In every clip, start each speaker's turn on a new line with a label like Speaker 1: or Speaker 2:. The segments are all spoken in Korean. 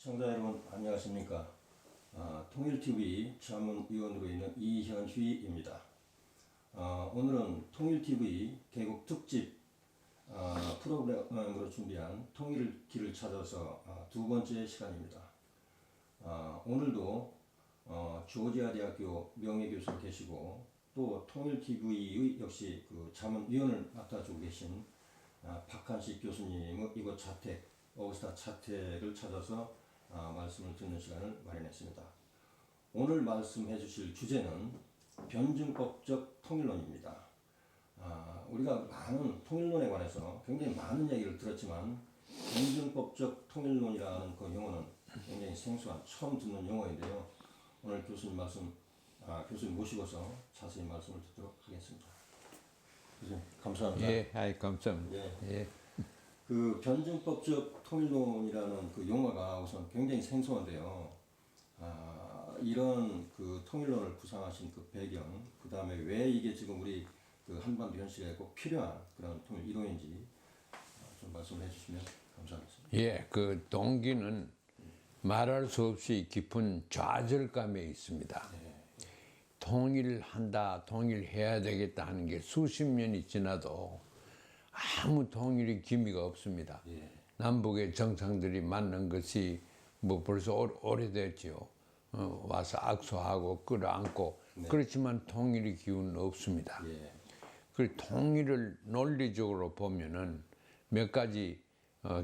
Speaker 1: 시청자 여러분 안녕하십니까. 통일TV 자문위원으로 있는 이현휘입니다. 오늘은 통일TV 개국 특집 프로그램으로 준비한 통일의 길을 찾아서 두 번째 시간입니다. 오늘도 조지아 대학교 명예교수 계시고 또 통일TV의 역시 그 자문위원을 맡아주고 계신 박한식 교수님의 이곳 자택, 어우스타 자택을 찾아서 말씀을 듣는 시간을 마련했습니다. 오늘 말씀해 주실 주제는 변증법적 통일론입니다. 우리가 많은 통일론에 관해서 굉장히 많은 얘기를 들었지만 변증법적 통일론이라는 그 용어는 굉장히 생소한 처음 듣는 용어인데요. 오늘 교수님 교수님 모시고서 자세히 말씀을 듣도록 하겠습니다. 교수님 감사합니다.
Speaker 2: 예, 감사합니다. 예.
Speaker 1: 그 변증법적 통일론이라는 그 용어가 우선 굉장히 생소한데요. 이런 그 통일론을 구상하신 그 배경, 그 다음에 왜 이게 지금 우리 그 한반도 현실에 꼭 필요한 그런 통일 이론인지 좀 말씀을 해주시면 감사하겠습니다.
Speaker 2: 예, 그 동기는 말할 수 없이 깊은 좌절감에 있습니다. 통일한다, 통일해야 되겠다 하는 게 수십 년이 지나도 아무 통일의 기미가 없습니다. 남북의 정상들이 만난 것이 뭐 벌써 오래됐지요. 와서 악수하고 끌어안고 그렇지만 통일의 기운은 없습니다. 그 통일을 논리적으로 보면은 몇 가지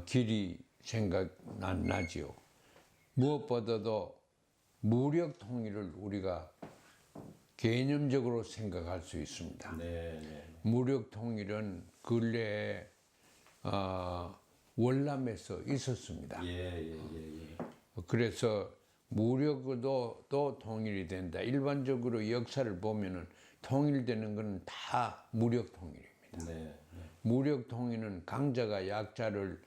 Speaker 2: 길이 생각나지요. 무엇보다도 무력 통일을 우리가 개념적으로 생각할 수 있습니다. 무력 통일은 근래에 월남에서 있었습니다. 그래서 무력으로 또 통일이 된다. 일반적으로 역사를 보면은 통일되는 것은 다 무력 통일입니다. 무력 통일은 강자가 약자를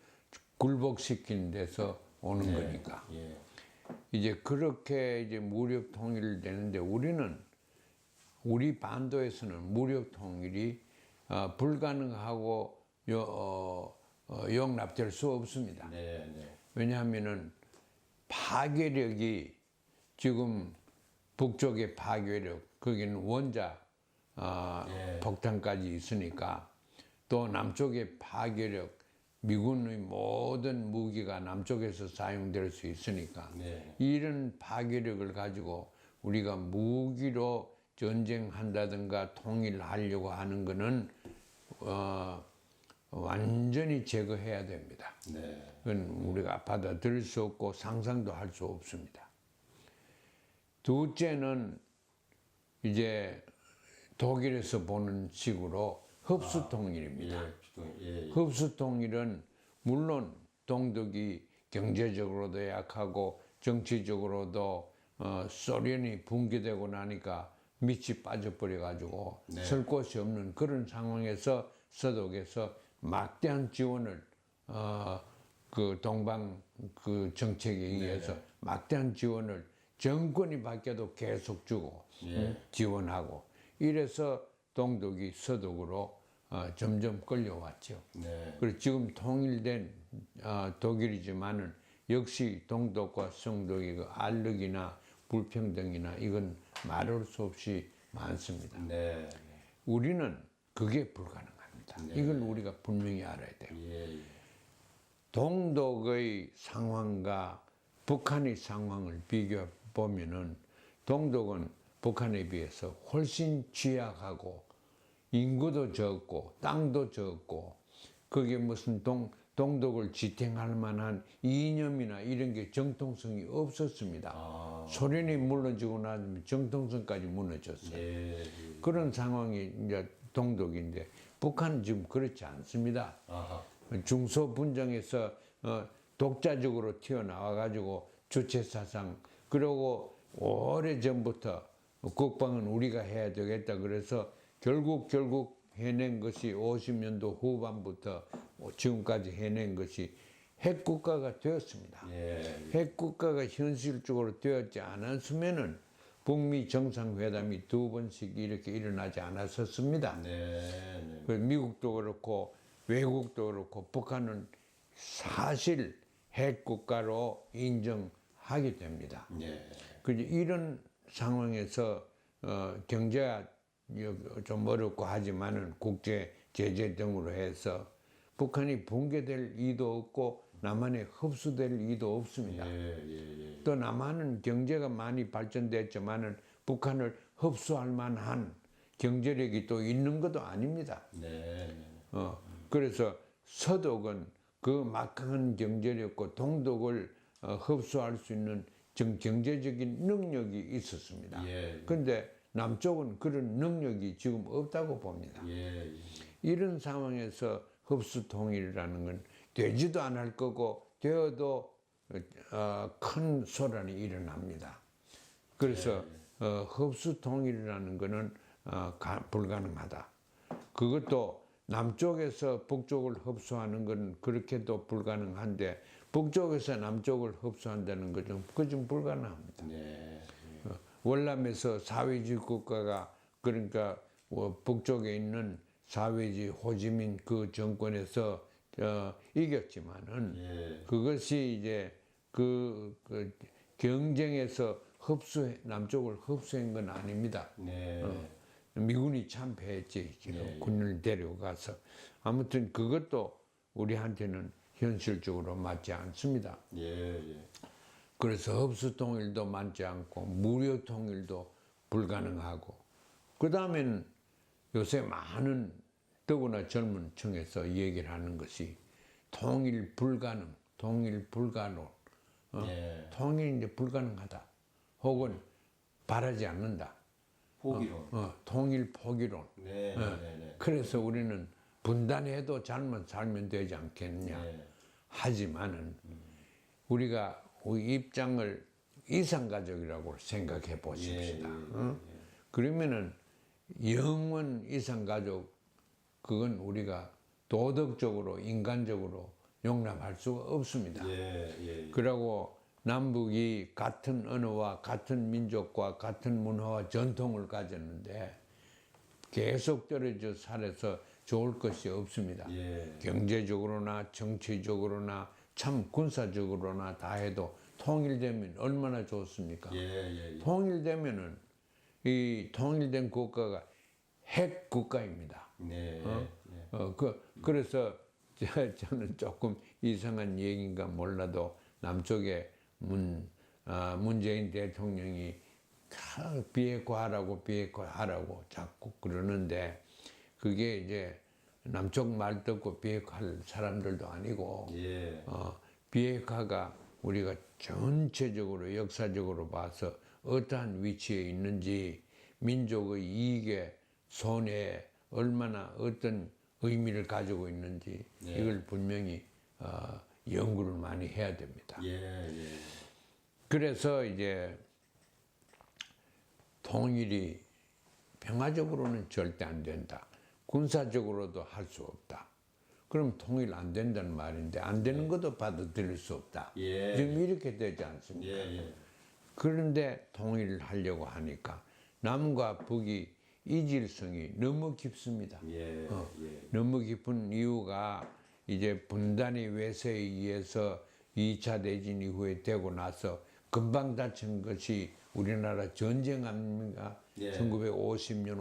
Speaker 2: 굴복시키는 데서 오는 거니까. 이제 그렇게 이제 무력 통일이 되는데 우리 반도에서는 무력 통일이 불가능하고 용납될 수 없습니다. 왜냐하면은 파괴력이 지금 북쪽의 파괴력, 거기는 원자 폭탄까지 있으니까 또 남쪽의 파괴력, 미군의 모든 무기가 남쪽에서 사용될 수 있으니까 이런 파괴력을 가지고 우리가 무기로 전쟁한다든가 통일하려고 하는 것은 완전히 제거해야 됩니다. 그건 우리가 받아들일 수 없고 상상도 할 수 없습니다. 둘째는 이제 독일에서 보는 식으로 흡수통일입니다. 흡수통일은 물론 동독이 경제적으로도 약하고 정치적으로도 소련이 붕괴되고 나니까 밑이 빠져버려 가지고 설 곳이 없는 그런 상황에서 서독에서 막대한 지원을 그 동방 그 정책에 의해서 막대한 지원을 정권이 바뀌어도 계속 주고 지원하고 이래서 동독이 서독으로 점점 끌려왔죠. 그리고 지금 통일된 독일이지만은 역시 동독과 성독의 그 알력이나 불평등이나 이건 말할 수 없이 많습니다. 우리는 그게 불가능합니다. 이걸 우리가 분명히 알아야 돼요. 동독의 상황과 북한의 상황을 비교해 보면은 동독은 북한에 비해서 훨씬 취약하고 인구도 적고 땅도 적고 그게 무슨 동독을 지탱할 만한 이념이나 이런 게 정통성이 없었습니다. 소련이 무너지고 나면 정통성까지 무너졌어요. 그런 상황이 이제 동독인데 북한은 지금 그렇지 않습니다. 중소분정에서 독자적으로 튀어나와가지고 주체사상 그리고 오래전부터 국방은 우리가 해야 되겠다 그래서 결국 해낸 것이 50년도 후반부터 지금까지 해낸 것이 핵국가가 되었습니다. 핵국가가 현실적으로 되었지 않았으면은 북미 정상회담이 두 번씩 이렇게 일어나지 않았었습니다. 미국도 그렇고 외국도 그렇고 북한은 사실 핵국가로 인정하게 됩니다.
Speaker 1: 네.
Speaker 2: 이런 상황에서 경제가 좀 어렵고 하지만은 국제 제재 등으로 해서 북한이 붕괴될 이도 없고 남한에 흡수될 이도 없습니다. 또 남한은 경제가 많이 발전됐지만은 북한을 흡수할 만한 경제력이 또 있는 것도 아닙니다. 그래서 서독은 그 막강한 경제력과 동독을 흡수할 수 있는 경제적인 능력이 있었습니다. 그런데 남쪽은 그런 능력이 지금 없다고 봅니다. 이런 상황에서 흡수 통일이라는 건 되지도 않을 거고 되어도 큰 소란이 일어납니다. 그래서 흡수 통일이라는 것은 불가능하다. 그것도 남쪽에서 북쪽을 흡수하는 건 그렇게도 불가능한데 북쪽에서 남쪽을 흡수한다는 것은 그좀 불가능합니다. 월남에서 사회주의 국가가 그러니까 북쪽에 있는 사회주의 호지민 그 정권에서 이겼지만은 그것이 이제 그 경쟁에서 남쪽을 흡수한 건 아닙니다. 미군이 참패했지 지금 군을 데려가서 아무튼 그것도 우리한테는 현실적으로 맞지 않습니다. 그래서 흡수 통일도 맞지 않고 무료 통일도 불가능하고 그 다음엔 요새 많은 더구나 젊은 층에서 얘기를 하는 것이 통일 불가능, 통일 불가능, 통일이 이제 불가능하다 혹은 바라지 않는다.
Speaker 1: 포기론.
Speaker 2: 통일 포기론. 그래서 우리는 분단해도 잘못 살면 되지 않겠느냐. 하지만은 우리가 우리 입장을 이산가족이라고 생각해 보십시다. 그러면은 영원 이산가족 그건 우리가 도덕적으로 인간적으로 용납할 수가 없습니다. 그리고 남북이 같은 언어와 같은 민족과 같은 문화와 전통을 가졌는데 계속 떨어져 살아서 좋을 것이 없습니다. 경제적으로나 정치적으로나 참 군사적으로나 다 해도 통일되면 얼마나 좋습니까? 통일되면은 이 통일된 국가가 핵 국가입니다. 그래서 저는 조금 이상한 얘기인가 몰라도 남쪽에 문재인 대통령이 비핵화하라고 자꾸 그러는데 그게 이제 남쪽 말 듣고 비핵화할 사람들도 아니고 비핵화가 우리가 전체적으로 역사적으로 봐서 어떠한 위치에 있는지 민족의 이익에 손해에 얼마나 어떤 의미를 가지고 있는지 이걸 분명히 연구를 많이 해야 됩니다. 그래서 이제 통일이 평화적으로는 절대 안 된다. 군사적으로도 할 수 없다. 그럼 통일 안 된다는 말인데 안 되는 것도 받아들일 수 없다. 지금 이렇게 되지 않습니까? 그런데 통일을 하려고 하니까 남과 북이 이질성이 너무 깊습니다. 너무 깊은 이유가 이제 분단의 외세에 의해서 2차 대전 이후에 되고 나서 금방 다친 것이 우리나라 전쟁 아닙니까? 1950년,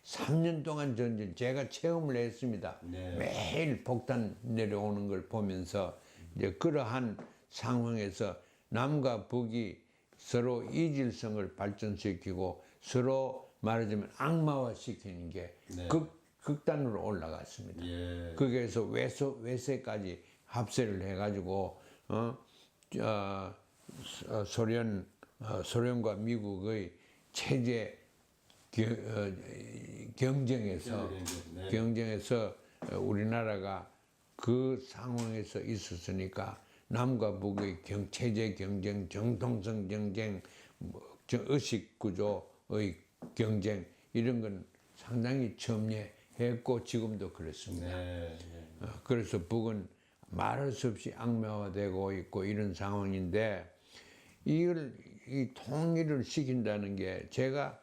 Speaker 2: 53년 동안 전쟁 제가 체험을 했습니다. 매일 폭탄 내려오는 걸 보면서 이제 그러한 상황에서 남과 북이 서로 이질성을 발전시키고 서로 말하자면 악마화시키는 게 극단으로 올라갔습니다. 거기에서 외세까지 합세를 해가지고 소련과 미국의 체제 경쟁에서 우리나라가 그 상황에서 있었으니까 남과 북의 체제 경쟁, 정통성 경쟁, 의식 구조의 경쟁 이런 건 상당히 첨예했고 지금도 그렇습니다. 그래서 북은 말할 수 없이 악마화되고 있고 이런 상황인데 이걸 이 통일을 시킨다는 게 제가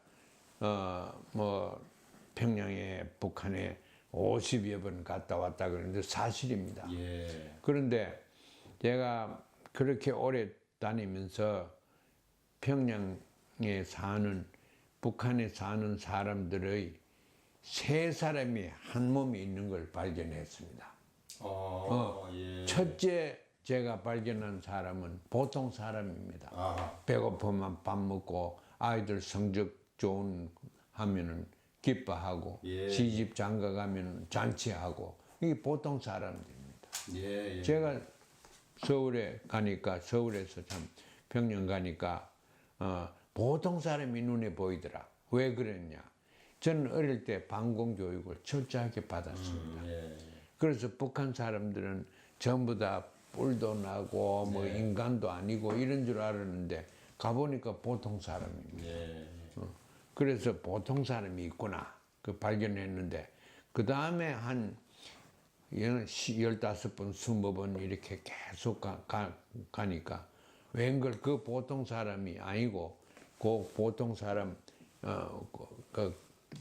Speaker 2: 평양에 북한에 50여 번 갔다 왔다 그러는데 사실입니다. 그런데 제가 그렇게 오래 다니면서 평양에 사는, 북한에 사는 사람들의 세 사람이 한 몸에 있는 걸 발견했습니다.
Speaker 1: 예.
Speaker 2: 첫째 제가 발견한 사람은 보통 사람입니다.
Speaker 1: 아,
Speaker 2: 배고프면 밥 먹고 아이들 성적 좋은 하면은 기뻐하고
Speaker 1: 예.
Speaker 2: 시집 장가 가면 잔치하고 이게 보통 사람들입니다.
Speaker 1: 예.
Speaker 2: 제가 서울에 가니까 서울에서 참 평양 가니까 보통 사람이 눈에 보이더라. 왜 그랬냐? 저는 어릴 때 방공 교육을 철저하게 받았습니다.
Speaker 1: 예.
Speaker 2: 그래서 북한 사람들은 전부 다 뿔도 나고 뭐 인간도 아니고 이런 줄 알았는데 가보니까 보통 사람입니다.
Speaker 1: 예.
Speaker 2: 그래서 보통 사람이 있구나 그 발견했는데 그 다음에 한 15번, 20번 이렇게 계속 가니까 웬걸 그 보통 사람이 아니고 그 보통 사람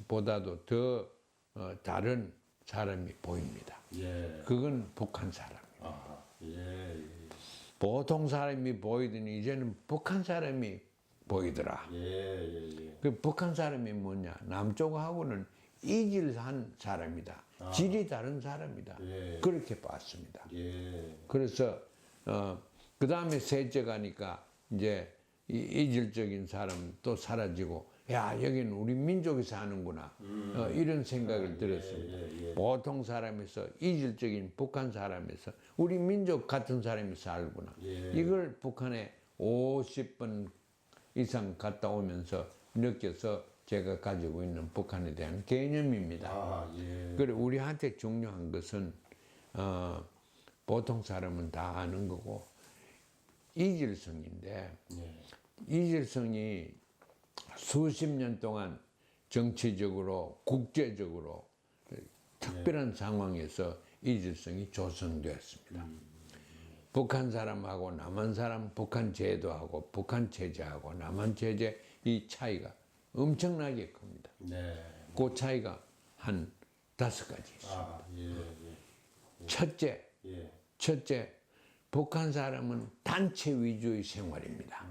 Speaker 2: 보다도 더 다른 사람이 보입니다.
Speaker 1: 예.
Speaker 2: 그건 북한 사람이에요.
Speaker 1: 아, 예.
Speaker 2: 보통 사람이 보이더니 이제는 북한 사람이 보이더라.
Speaker 1: 예.
Speaker 2: 그 북한 사람이 뭐냐? 남쪽하고는 이질한 사람이다. 질이 다른 사람이다.
Speaker 1: 예.
Speaker 2: 그렇게 봤습니다.
Speaker 1: 예.
Speaker 2: 그래서 그 다음에 셋째 가니까 이제 이질적인 사람 또 사라지고 야 여기는 우리 민족이 사는구나 이런 생각을 들었습니다. 보통 사람에서 이질적인 북한 사람에서 우리 민족 같은 사람이 살구나. 이걸 북한에 50번 이상 갔다 오면서 느껴서 제가 가지고 있는 북한에 대한 개념입니다.
Speaker 1: 아, 예.
Speaker 2: 그래 우리한테 중요한 것은 보통 사람은 다 아는 거고 이질성인데 이질성이 수십 년 동안 정치적으로 국제적으로 특별한 상황에서 이질성이 조성되었습니다. 북한 사람하고 남한 사람, 북한 제도하고 북한 체제하고 남한 체제 이 차이가 엄청나게 큽니다.
Speaker 1: 네.
Speaker 2: 그 차이가 한 5가지 있습니다.
Speaker 1: 아, 예.
Speaker 2: 첫째, 북한 사람은 단체 위주의 생활입니다.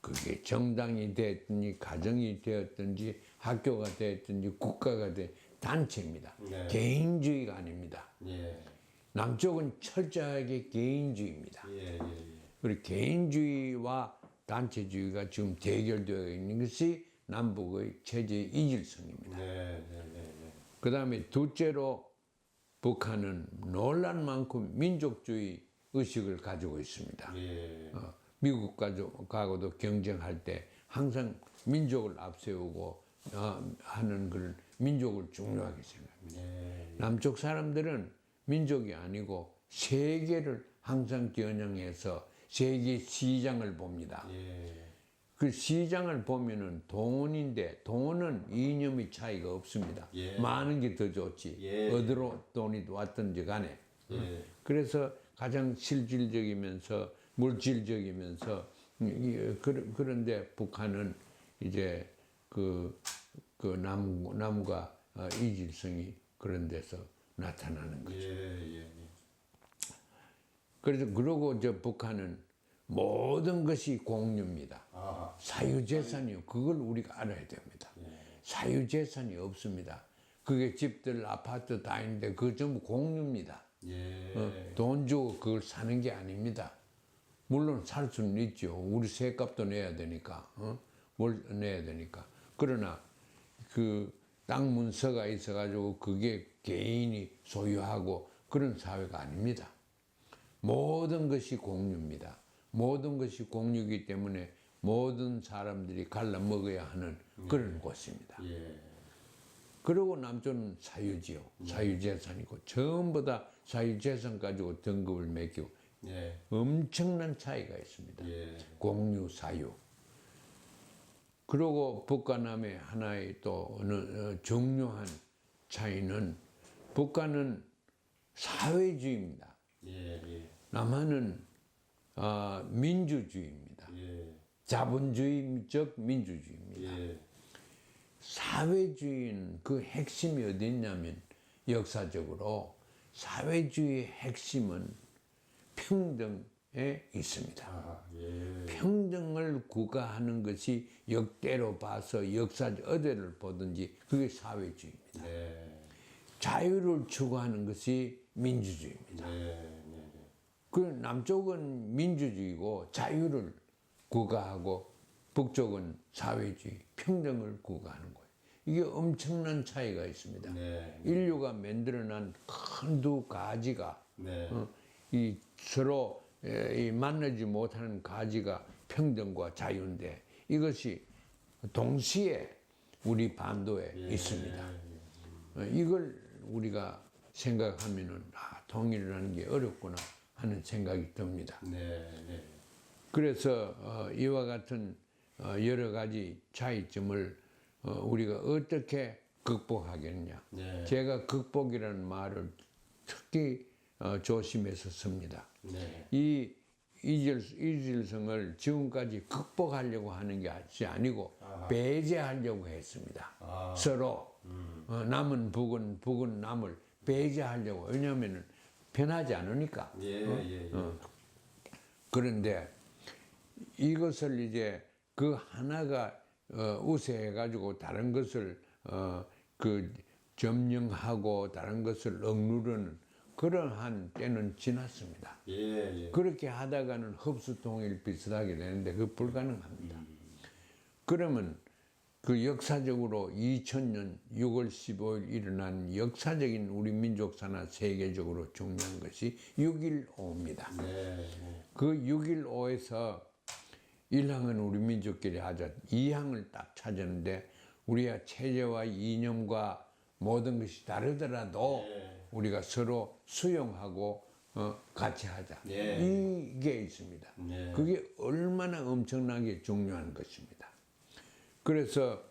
Speaker 2: 그게 정당이 됐든지 가정이 되었든지 학교가 되었든지 국가가 되 단체입니다.
Speaker 1: 네.
Speaker 2: 개인주의가 아닙니다.
Speaker 1: 예.
Speaker 2: 남쪽은 철저하게 개인주의입니다.
Speaker 1: 예.
Speaker 2: 그리고 개인주의와 단체주의가 지금 대결되어 있는 것이 남북의 체제의 이질성입니다.
Speaker 1: 네.
Speaker 2: 그 다음에 둘째로 북한은 놀란 만큼 민족주의 의식을 가지고 있습니다.
Speaker 1: 예.
Speaker 2: 미국하고도 경쟁할 때 항상 민족을 앞세우고 하는 그런 민족을 중요하게 생각합니다. 남쪽 사람들은 민족이 아니고 세계를 항상 겨냥해서 세계 시장을 봅니다. 그 시장을 보면은 돈인데 돈은 이념의 차이가 없습니다. 많은 게 더 좋지. 어디로 돈이 왔든지 간에. 그래서 가장 실질적이면서 물질적이면서 그런데 북한은 이제 그 나무가 이질성이 그런 데서 나타나는 거죠. 그러고 저 북한은 모든 것이 공유입니다. 사유재산이요. 그걸 우리가 알아야 됩니다. 사유재산이 없습니다. 그게 집들, 아파트 다 있는데 그거 전부 공유입니다. 돈 주고 그걸 사는 게 아닙니다. 물론 살 수는 있죠. 우리 세값도 내야 되니까, 뭘 내야 되니까. 그러나 그 땅 문서가 있어가지고 그게 개인이 소유하고 그런 사회가 아닙니다. 모든 것이 공유입니다. 모든 것이 공유이기 때문에 모든 사람들이 갈라 먹어야 하는 그런 곳입니다. 그리고 남쪽은 사유지요. 사유재산이고 전부 다 사유재산 가지고 등급을 매기고 엄청난 차이가 있습니다. 공유, 사유. 그리고 북과 남의 하나의 또 어느 중요한 차이는 북한은 사회주의입니다. 남한은 민주주의입니다. 자본주의적 민주주의입니다. 사회주의는 그 핵심이 어디 있냐면 역사적으로 사회주의의 핵심은 평등에 있습니다.
Speaker 1: 아, 예.
Speaker 2: 평등을 구가하는 것이 역대로 봐서 역사적 어디를 보든지 그게 사회주의입니다.
Speaker 1: 네.
Speaker 2: 자유를 추구하는 것이 민주주의입니다.
Speaker 1: 네.
Speaker 2: 그 남쪽은 민주주의고 자유를 구가하고 북쪽은 사회주의, 평등을 구가하는 거예요. 이게 엄청난 차이가 있습니다.
Speaker 1: 네.
Speaker 2: 인류가 만들어낸 큰 두 가지가
Speaker 1: 네.
Speaker 2: 이 서로 이 만나지 못하는 가지가 평등과 자유인데 이것이 동시에 우리 반도에 있습니다. 이걸 우리가 생각하면은 통일이라는 게 어렵구나 하는 생각이 듭니다.
Speaker 1: 네. 네.
Speaker 2: 그래서 이와 같은 여러 가지 차이점을 우리가 어떻게 극복하겠냐.
Speaker 1: 네.
Speaker 2: 제가 극복이라는 말을 특히 조심해서 씁니다.
Speaker 1: 네.
Speaker 2: 이 이질성을 지금까지 극복하려고 하는 게 아니고 배제하려고 했습니다. 서로 남은 북은 남을 배제하려고. 왜냐하면 편하지 않으니까.
Speaker 1: 예.
Speaker 2: 그런데 이것을 이제 그 하나가 우세해가지고 다른 것을 그 점령하고 다른 것을 억누르는 그러한 때는 지났습니다.
Speaker 1: 예.
Speaker 2: 그렇게 하다가는 흡수통일 비슷하게 되는데 그 불가능합니다. 그러면 그 역사적으로 2000년 6월 15일 일어난 역사적인 우리 민족사나 세계적으로 중요한 것이 6.15입니다.
Speaker 1: 네.
Speaker 2: 그 6.15에서 1항은 우리 민족끼리 하자, 2항을 딱 찾았는데 우리가 체제와 이념과 모든 것이 다르더라도 우리가 서로 수용하고 같이 하자. 이게 있습니다. 그게 얼마나 엄청나게 중요한 것입니다. 그래서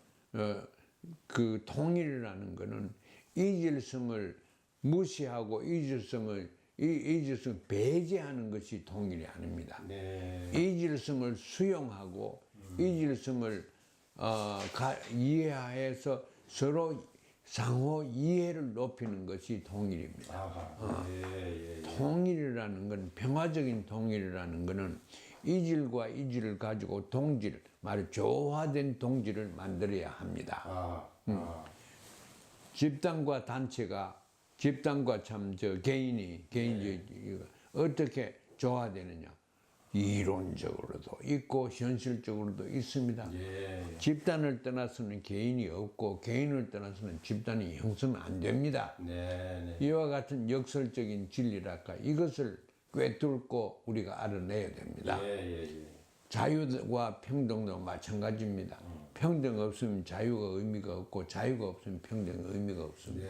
Speaker 2: 그 통일이라는 것은 이질성을 무시하고 이질성을 배제하는 것이 통일이 아닙니다. 이질성을 수용하고 이질성을 이해해서 서로 상호 이해를 높이는 것이 통일입니다. 통일이라는 건, 평화적인 통일이라는 것은 이질과 이질을 가지고 동질, 말 조화된 동질을 만들어야 합니다. 집단과 단체가, 집단과 개인이 어떻게 조화되느냐. 이론적으로도 있고 현실적으로도 있습니다. 집단을 떠나서는 개인이 없고 개인을 떠나서는 집단이 형성 안 됩니다. 이와 같은 역설적인 진리랄까 이것을 꿰뚫고 우리가 알아내야 됩니다. 자유와 평등도 마찬가지입니다. 평등 없으면 자유가 의미가 없고 자유가 없으면 평등의 의미가 없습니다.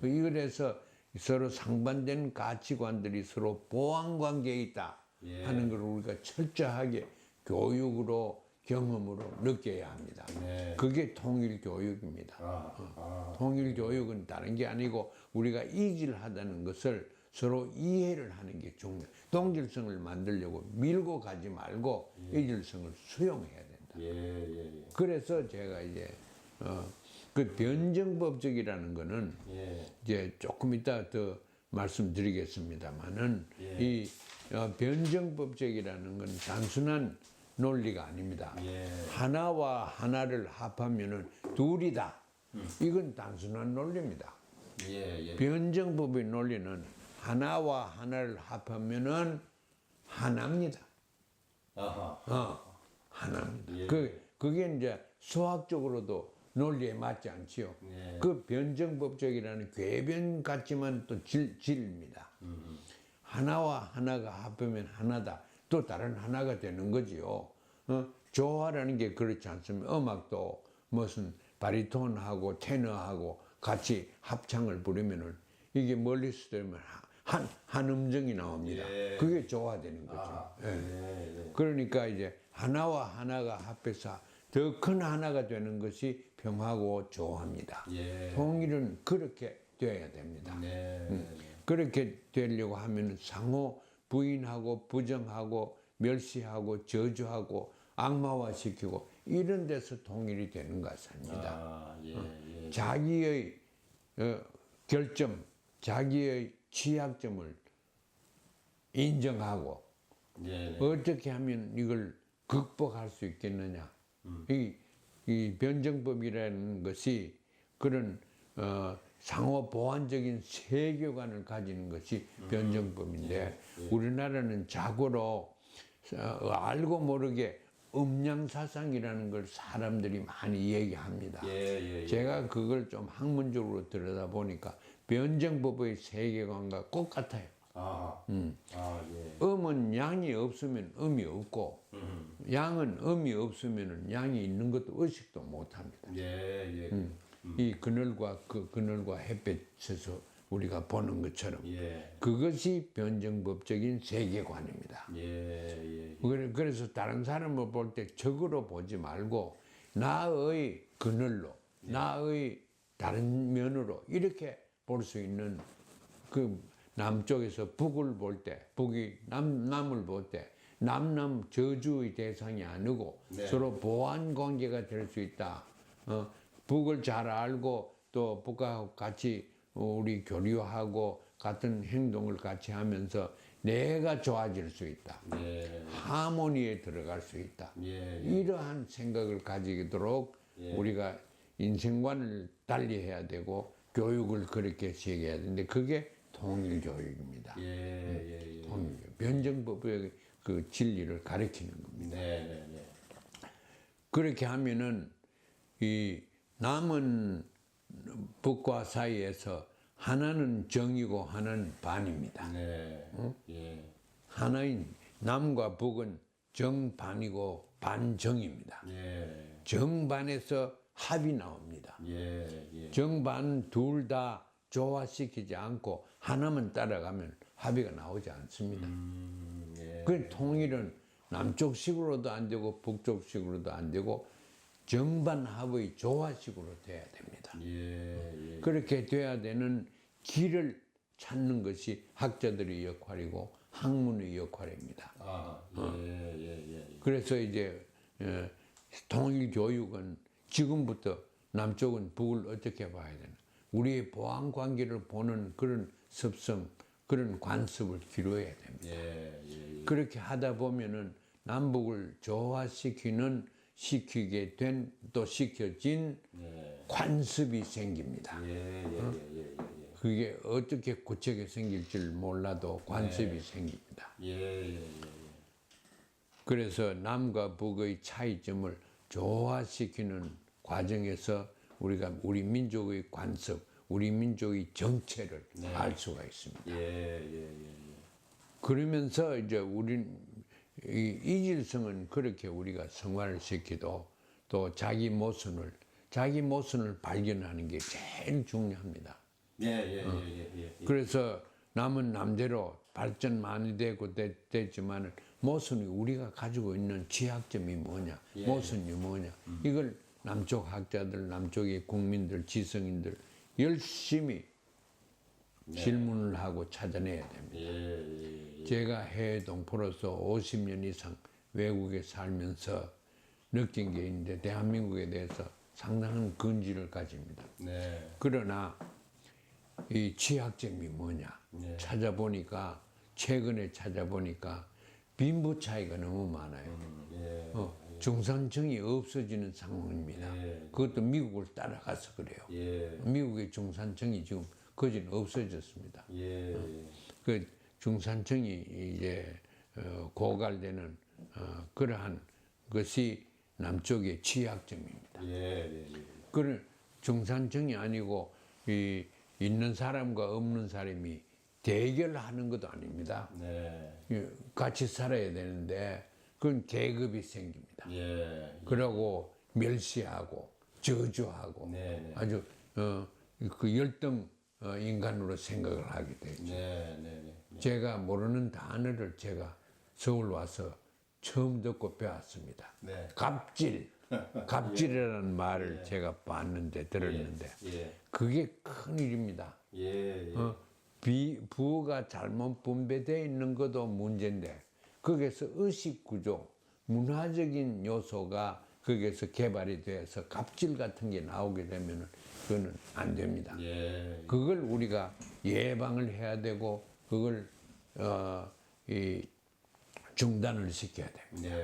Speaker 2: 이거에서 서로 상반된 가치관들이 서로 보완관계에 있다 하는 걸 우리가 철저하게 교육으로 경험으로 느껴야 합니다. 그게 통일교육입니다. 통일교육은 다른 게 아니고 우리가 이질하다는 것을 서로 이해를 하는 게 중요해요. 동질성을 만들려고 밀고 가지 말고 이질성을 수용해야 된다. 그래서 제가 이제 그 변정법적이라는 거는 이제 조금 이따 더 말씀드리겠습니다만은 이 변정법적이라는 건 단순한 논리가 아닙니다. 하나와 하나를 합하면은 둘이다. 이건 단순한 논리입니다. 변정법의 논리는 하나와 하나를 합하면은 하나입니다. 하나입니다. 그게 이제 수학적으로도 논리에 맞지 않지요. 그 변정법적이라는 궤변 같지만 또 진리입니다. 하나와 하나가 합하면 하나다. 또 다른 하나가 되는 거지요. 조화라는 게 그렇지 않습니까? 음악도 무슨 바리톤하고 테너하고 같이 합창을 부르면은 이게 멀리서 들으면 한 음정이 나옵니다. 그게 조화되는 거죠. 그러니까 이제 하나와 하나가 합해서 더 큰 하나가 되는 것이 평화고 조화입니다. 통일은 그렇게 되어야 됩니다. 그렇게 되려고 하면 상호 부인하고 부정하고 멸시하고 저주하고 악마화시키고 이런 데서 통일이 되는 것이 아닙니다. 자기의 결점, 자기의 취약점을 인정하고
Speaker 1: 네.
Speaker 2: 어떻게 하면 이걸 극복할 수 있겠느냐. 이 변정법이라는 것이 그런 상호 보완적인 세계관을 가지는 것이 변정법인데 우리나라는 자고로 알고 모르게 음양사상이라는 걸 사람들이 많이 얘기합니다. 제가 그걸 좀 학문적으로 들여다보니까 변정법의 세계관과 똑같아요. 음은 양이 없으면 음이 없고 양은 음이 없으면 양이 있는 것도 의식도 못합니다. 이 그늘과 그 그늘과 햇빛에서 우리가 보는 것처럼 그것이 변정법적인 세계관입니다. 그래서 다른 사람을 볼 때 적으로 보지 말고 나의 그늘로 나의 다른 면으로 이렇게 볼 수 있는 그 남쪽에서 북을 볼 때 북이 남을 볼 때 남남 저주의 대상이 아니고 서로 보완 관계가 될 수 있다. 북을 잘 알고 또 북하고 같이 우리 교류하고 같은 행동을 같이 하면서 내가 좋아질 수 있다. 하모니에 들어갈 수 있다. 이러한 생각을 가지도록 우리가 인생관을 달리해야 되고 교육을 그렇게 시행해야 되는데 그게 통일교육입니다. 통일교육. 변정법의 그 진리를 가르치는 겁니다. 그렇게 하면은 이 남은 북과 사이에서 하나는 정이고 하나는 반입니다. 하나인 남과 북은 정반이고 반정입니다. 정반에서 합이 나옵니다. 정반 둘 다 조화시키지 않고 하나만 따라가면 합의가 나오지 않습니다. 그 통일은 남쪽식으로도 안 되고 북쪽식으로도 안 되고 정반합의 조화식으로 돼야 됩니다. 그렇게 돼야 되는 길을 찾는 것이 학자들의 역할이고 학문의 역할입니다. 그래서 이제 통일교육은 지금부터 남쪽은 북을 어떻게 봐야 되나 우리의 보안 관계를 보는 그런 습성 그런 관습을 기르어야 됩니다. 그렇게 하다 보면은 남북을 조화시키는 시키게 된 또 시켜진 관습이 생깁니다. 그게 어떻게 구체적으로 생길 줄 몰라도 관습이 생깁니다. 그래서 남과 북의 차이점을 조화시키는 과정에서 우리가 우리 민족의 관습, 우리 민족의 정체를 알 수가 있습니다. 그러면서 이제 우린 이질성은 그렇게 우리가 성화를 시키도 또 자기 모순을 발견하는 게 제일 중요합니다. 그래서 남은 남대로 발전 많이 되고 됐지만 모순이 우리가 가지고 있는 취약점이 뭐냐, 모순이 뭐냐 이걸 남쪽 학자들, 남쪽의 국민들, 지성인들 열심히 질문을 하고 찾아내야 됩니다. 제가 해외 동포로서 50년 이상 외국에 살면서 느낀 게 있는데 대한민국에 대해서 상당한 근지를 가집니다. 그러나 이 취약점이 뭐냐 찾아보니까 최근에 찾아보니까 빈부 차이가 너무 많아요. 중산층이 없어지는 상황입니다. 그것도 미국을 따라가서 그래요. 미국의 중산층이 지금 거진 없어졌습니다. 그 중산층이 이제 고갈되는 그러한 것이 남쪽의 취약점입니다. 그런 중산층이 아니고 있는 사람과 없는 사람이 대결하는 것도 아닙니다. 같이 살아야 되는데 그건 계급이 생깁니다. 그러고 멸시하고 저주하고 아주 그 열등 인간으로 생각을 하게 되죠. 제가 모르는 단어를 제가 서울 와서 처음 듣고 배웠습니다. 갑질이라는 말을 제가 봤는데 들었는데 그게 큰 일입니다. 부가 잘못 분배되어 있는 것도 문제인데 거기에서 의식구조, 문화적인 요소가 거기에서 개발이 돼서 갑질 같은 게 나오게 되면 그거는 안 됩니다. 그걸 우리가 예방을 해야 되고 그걸 이 중단을 시켜야 됩니다.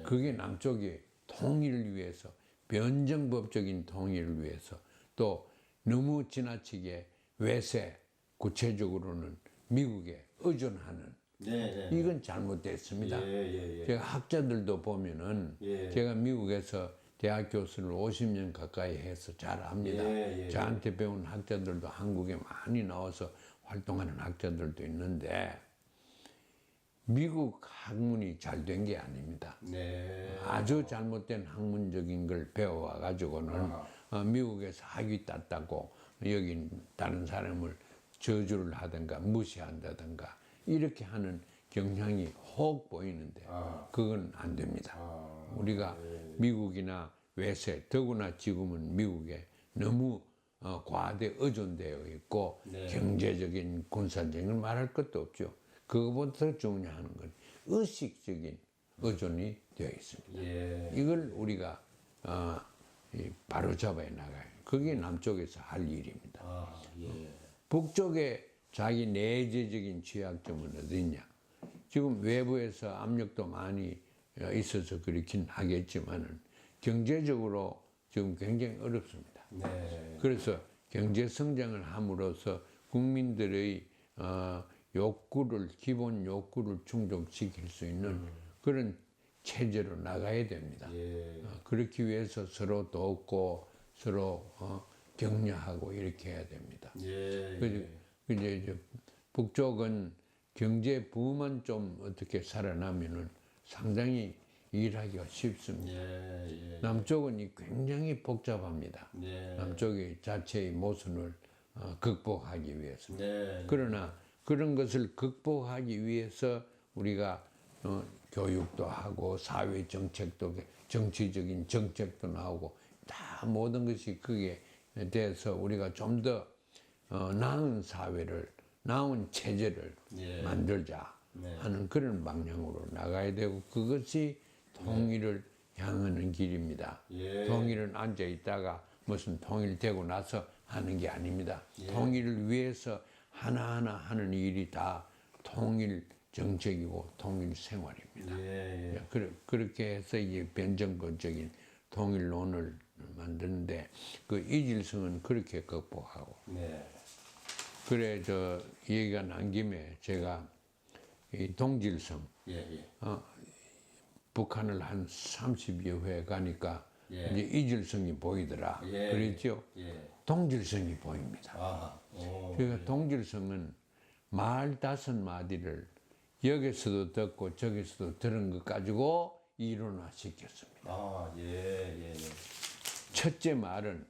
Speaker 2: 그게 남쪽의 통일을 위해서, 변정법적인 통일을 위해서, 또 너무 지나치게 외세, 구체적으로는 미국에 의존하는 이건 잘못됐습니다. 제가 학자들도 보면은 제가 미국에서 대학 교수를 50년 가까이 해서 잘 압니다. 저한테 배운 학자들도 한국에 많이 나와서 활동하는 학자들도 있는데 미국 학문이 잘 된 게 아닙니다. 아주 잘못된 학문적인 걸 배워와 가지고는 미국에서 학위 땄다고 여기 다른 사람을 저주를 하든가 무시한다든가 이렇게 하는 경향이 혹 보이는데 그건 안 됩니다. 우리가 미국이나 외세, 더구나 지금은 미국에 너무 과대 의존되어 있고 경제적인 군사적인 말할 것도 없죠. 그것보다 더 중요한 건 의식적인 의존이 되어 있습니다. 이걸 우리가 바로잡아야 나가요. 그게 남쪽에서 할 일입니다. 북쪽에 자기 내재적인 취약점은 어디냐? 지금 외부에서 압력도 많이 있어서 그렇긴 하겠지만은 경제적으로 지금 굉장히 어렵습니다. 그래서 경제 성장을 함으로써 국민들의 욕구를, 기본 욕구를 충족시킬 수 있는 그런 체제로 나가야 됩니다. 그렇기 위해서 서로 돕고 서로 격려하고 이렇게 해야 됩니다. 이제 북쪽은 경제 부만 좀 어떻게 살아나면은 상당히 일하기가 쉽습니다. 남쪽은 굉장히 복잡합니다. 남쪽의 자체의 모순을 극복하기 위해서. 그러나 그런 것을 극복하기 위해서 우리가 교육도 하고 사회 정책도, 정치적인 정책도 나오고 다 모든 것이 그게 돼서 우리가 좀 더 나은 사회를, 나은 체제를 만들자 하는 그런 방향으로 나가야 되고 그것이 통일을 향하는 길입니다. 통일은 앉아 있다가 무슨 통일되고 나서 하는 게 아닙니다. 통일을 위해서 하나하나 하는 일이 다 통일 정책이고 통일 생활입니다. 그렇게 해서 이제 변정법적인 통일론을 만드는데 그 이질성은 그렇게 극복하고. 그래 저 얘기가 난 김에 제가 이 동질성 북한을 한 30여 회 가니까 이제 이질성이 보이더라. 그랬죠? 동질성이 보입니다. 그러니까 동질성은 말 5마디를 여기서도 듣고 저기서도 들은 것 가지고 이론화시켰습니다. 첫째 말은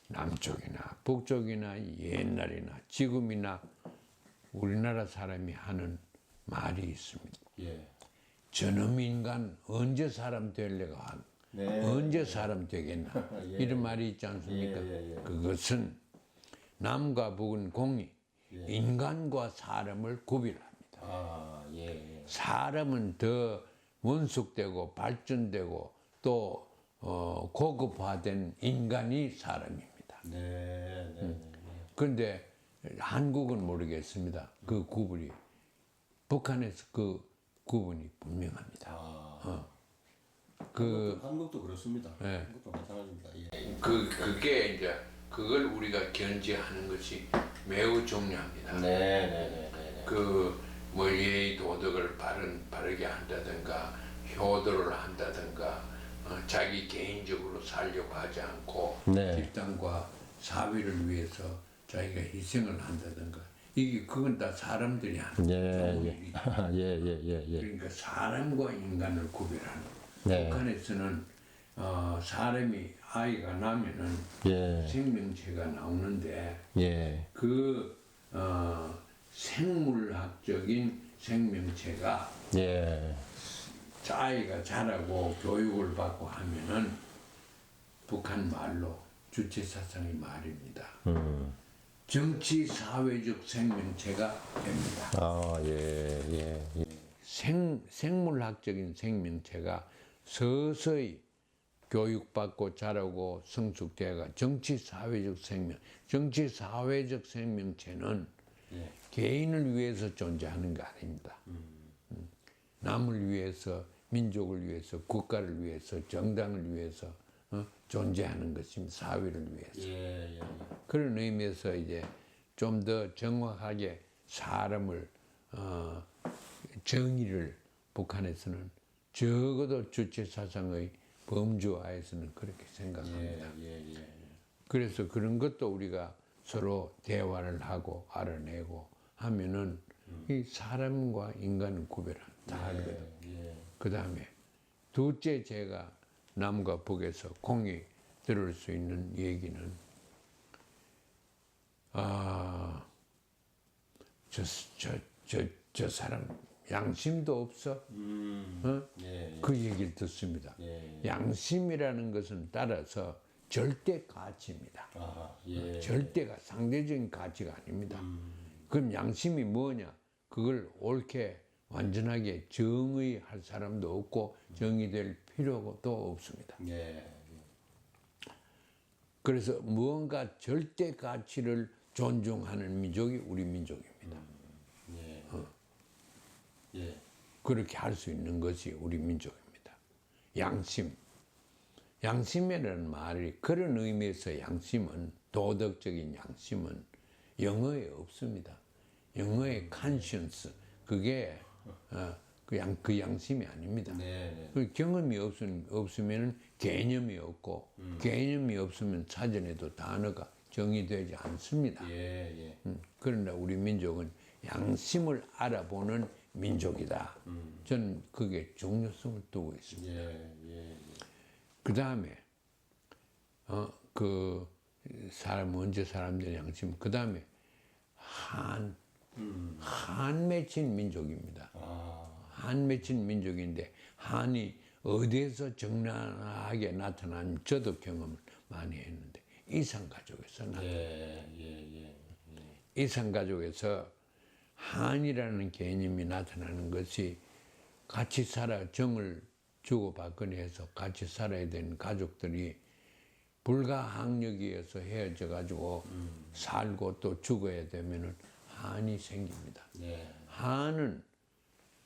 Speaker 2: 남쪽이나 북쪽이나 옛날이나 지금이나 우리나라 사람이 하는 말이 있습니다. 저놈 인간 언제 사람 되려고 한 언제 사람 되겠나 이런 말이 있지 않습니까? 그것은 남과 북은 공이 인간과 사람을 구별합니다. 사람은 더 원숙되고 발전되고 또 고급화된 인간이 사람입니다. 그런데 한국은 모르겠습니다. 그 구분이. 북한에서 그 구분이 분명합니다.
Speaker 1: 한국도 그렇습니다. 한국도 마찬가지입니다.
Speaker 2: 그게 이제 그걸 우리가 견지하는 것이 매우 중요합니다. 뭐 예의 도덕을 바르게 한다든가 효도를 한다든가 자기 개인적으로 살려고 하지 않고 집단과 사회를 위해서 자기가 희생을 한다든가 그건 다 사람들이 하는 일이죠. 그러니까 사람과 인간을 구별하는. 북한에서는 사람이 아이가 나면은 생명체가 나오는데 그 생물학적인 생명체가 아이가 자라고 교육을 받고 하면은 북한 말로 주체사상의 말입니다. 정치 사회적 생명체가 됩니다. 생물학적인 생명체가 서서히 교육받고 자라고 성숙되어가 정치 사회적 생명체는
Speaker 1: 예.
Speaker 2: 개인을 위해서 존재하는 게 아닙니다. 남을 위해서, 민족을 위해서, 국가를 위해서, 정당을 위해서 존재하는 것입니다. 사회를 위해서.
Speaker 1: 예, 예, 예.
Speaker 2: 그런 의미에서 이제 좀 더 정확하게 사람을 정의를 북한에서는 적어도 주체 사상의 범주하에서는 그렇게 생각합니다.
Speaker 1: 예, 예.
Speaker 2: 그래서 그런 것도 우리가 서로 대화를 하고 알아내고 하면은 이 사람과 인간은 구별을 다 알거든.
Speaker 1: 예.
Speaker 2: 그 다음에 둘째 제가 남과 북에서 공히 들을 수 있는 얘기는 저 사람 양심도 없어. 어?
Speaker 1: 예,
Speaker 2: 그 얘기를 듣습니다.
Speaker 1: 예.
Speaker 2: 양심이라는 것은 따라서 절대 가치입니다.
Speaker 1: 아, 예.
Speaker 2: 절대가 상대적인 가치가 아닙니다. 그럼 양심이 뭐냐? 그걸 옳게 완전하게 정의할 사람도 없고 정의될 필요도 없습니다.
Speaker 1: 예.
Speaker 2: 그래서 무언가 절대 가치를 존중하는 민족이 우리 민족입니다.
Speaker 1: 예. 예.
Speaker 2: 그렇게 할 수 있는 것이 우리 민족입니다. 양심. 양심이라는 말이 그런 의미에서 양심은 도덕적인 양심은 영어에 없습니다. 영어의 conscience 그게 그 양심이 아닙니다.
Speaker 1: 네.
Speaker 2: 그 경험이 없으면 개념이 없고 개념이 없으면 사전에도 단어가 정의되지 않습니다.
Speaker 1: 예, 예.
Speaker 2: 그러나 우리 민족은 양심을 알아보는 민족이다. 저는 그게 중요성을 두고 있습니다.
Speaker 1: 예, 예.
Speaker 2: 그 다음에 그 사람 먼저 사람들의 양심. 그 다음에 한 맺힌 민족입니다. 한 맺힌 민족인데 한이 어디에서 적나라하게 나타난 저도 경험을 많이 했는데 이산가족에서 나타났어요.
Speaker 1: 예.
Speaker 2: 이산가족에서 한이라는 개념이 나타나는 것이 같이 살아 정을 주고받거니 해서 같이 살아야 되는 가족들이 불가항력이어서 헤어져 가지고 살고 또 죽어야 되면은 한이 생깁니다.
Speaker 1: 예.
Speaker 2: 한은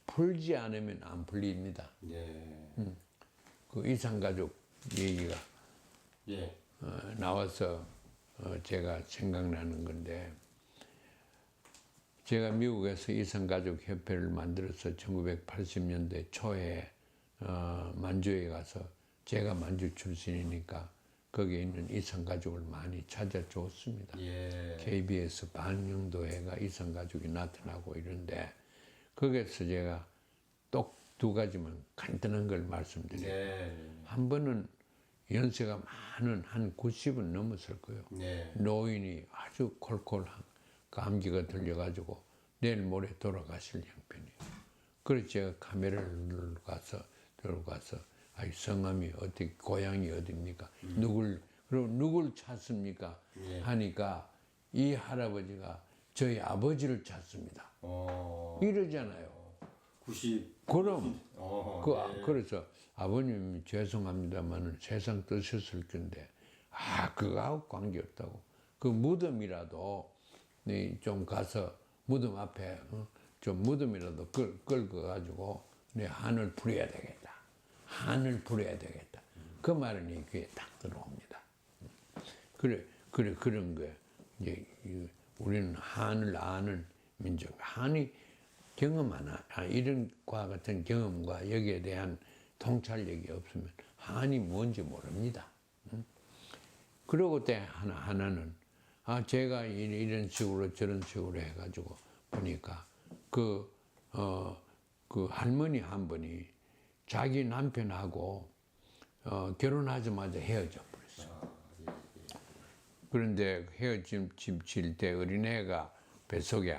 Speaker 2: 풀지 않으면 안 풀립니다.
Speaker 1: 예.
Speaker 2: 그 이산가족 얘기가
Speaker 1: 예.
Speaker 2: 나와서 제가 생각나는 건데 제가 미국에서 이산가족 협회를 만들어서 1980년대 초에 만주에 가서 제가 만주 출신이니까 거기에 있는 이산가족을 많이 찾아줬습니다.
Speaker 1: 예.
Speaker 2: KBS 반영도회가 이산가족이 나타나고 이런데 거기에서 제가 또 두 가지만 간단한 걸 말씀드려요.
Speaker 1: 예.
Speaker 2: 한 번은 연세가 많은 한 90은 넘었을 거예요.
Speaker 1: 네.
Speaker 2: 노인이 아주 콜콜한 감기가 들려가지고 내일 모레 돌아가실 형편이에요. 그래서 제가 카메라를 들고 가서 아이 성함이 어떻게 고향이 어디입니까? 누굴 찾습니까?
Speaker 1: 예.
Speaker 2: 하니까 이 할아버지가 저희 아버지를 찾습니다. 이러잖아요.
Speaker 1: 90.
Speaker 2: 그럼
Speaker 1: 네.
Speaker 2: 그래서 아버님 죄송합니다만은 세상 뜨셨을 건데 그거하고 관계없다고 그 무덤이라도 좀 가서 무덤 앞에 좀 무덤이라도 끌고 가지고 내 한을 풀어야 되겠다. 한을 풀어야 되겠다. 그 말은 귀에 딱 들어옵니다. 그런 거예요. 이제 우리는 한을 아는 민족. 한이 경험하나 이런 과 같은 경험과 여기에 대한 통찰력이 없으면 한이 뭔지 모릅니다. 그러고 때 하나는 제가 이런 식으로 저런 식으로 해가지고 보니까 그 할머니 한 분이 자기 남편하고 결혼하자마자 헤어져 버렸어요. 그런데 헤어질 때 어린애가 뱃속에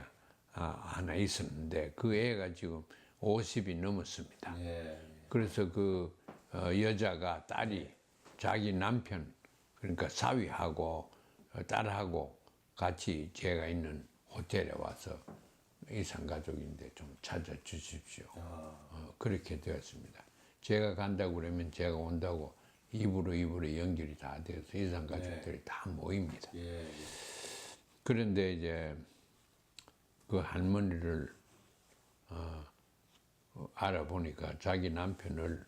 Speaker 2: 하나 있었는데 그 애가 지금 50이 넘었습니다.
Speaker 1: 예.
Speaker 2: 그래서 그 여자가 딸이 자기 남편 그러니까 사위하고 딸하고 같이 제가 있는 호텔에 와서 이산가족인데 좀 찾아주십시오. 그렇게 되었습니다. 제가 간다고 그러면 제가 온다고 입으로 연결이 다 되어서 이산가족들이 다 모입니다.
Speaker 1: 예.
Speaker 2: 그런데 이제 그 할머니를 알아보니까 자기 남편을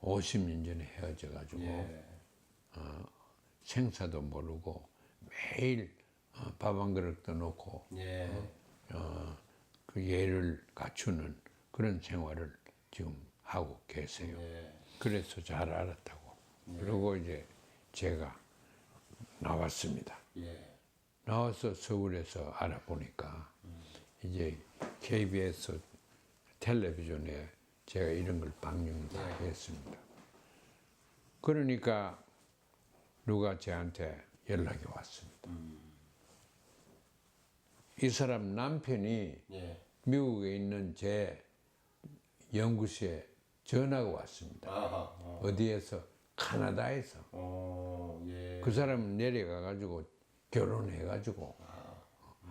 Speaker 2: 50년 전에 헤어져 가지고
Speaker 1: 예.
Speaker 2: 생사도 모르고 매일 밥 한 그릇도 놓고
Speaker 1: 예.
Speaker 2: 그 예를 갖추는 그런 생활을 지금 하고 계세요.
Speaker 1: 예.
Speaker 2: 그래서 잘 알았다고. 그리고 이제 제가 나왔습니다.
Speaker 1: 예.
Speaker 2: 나와서 서울에서 알아보니까 이제 KBS 텔레비전에 제가 이런 걸 방영을 다 했습니다. 그러니까 누가 저한테 연락이 왔습니다. 이 사람 남편이
Speaker 1: 예.
Speaker 2: 미국에 있는 제 연구소에 전화가 왔습니다.
Speaker 1: 아하.
Speaker 2: 어디에서? 카나다에서.
Speaker 1: 예.
Speaker 2: 그 사람은 내려가가지고 결혼해가지고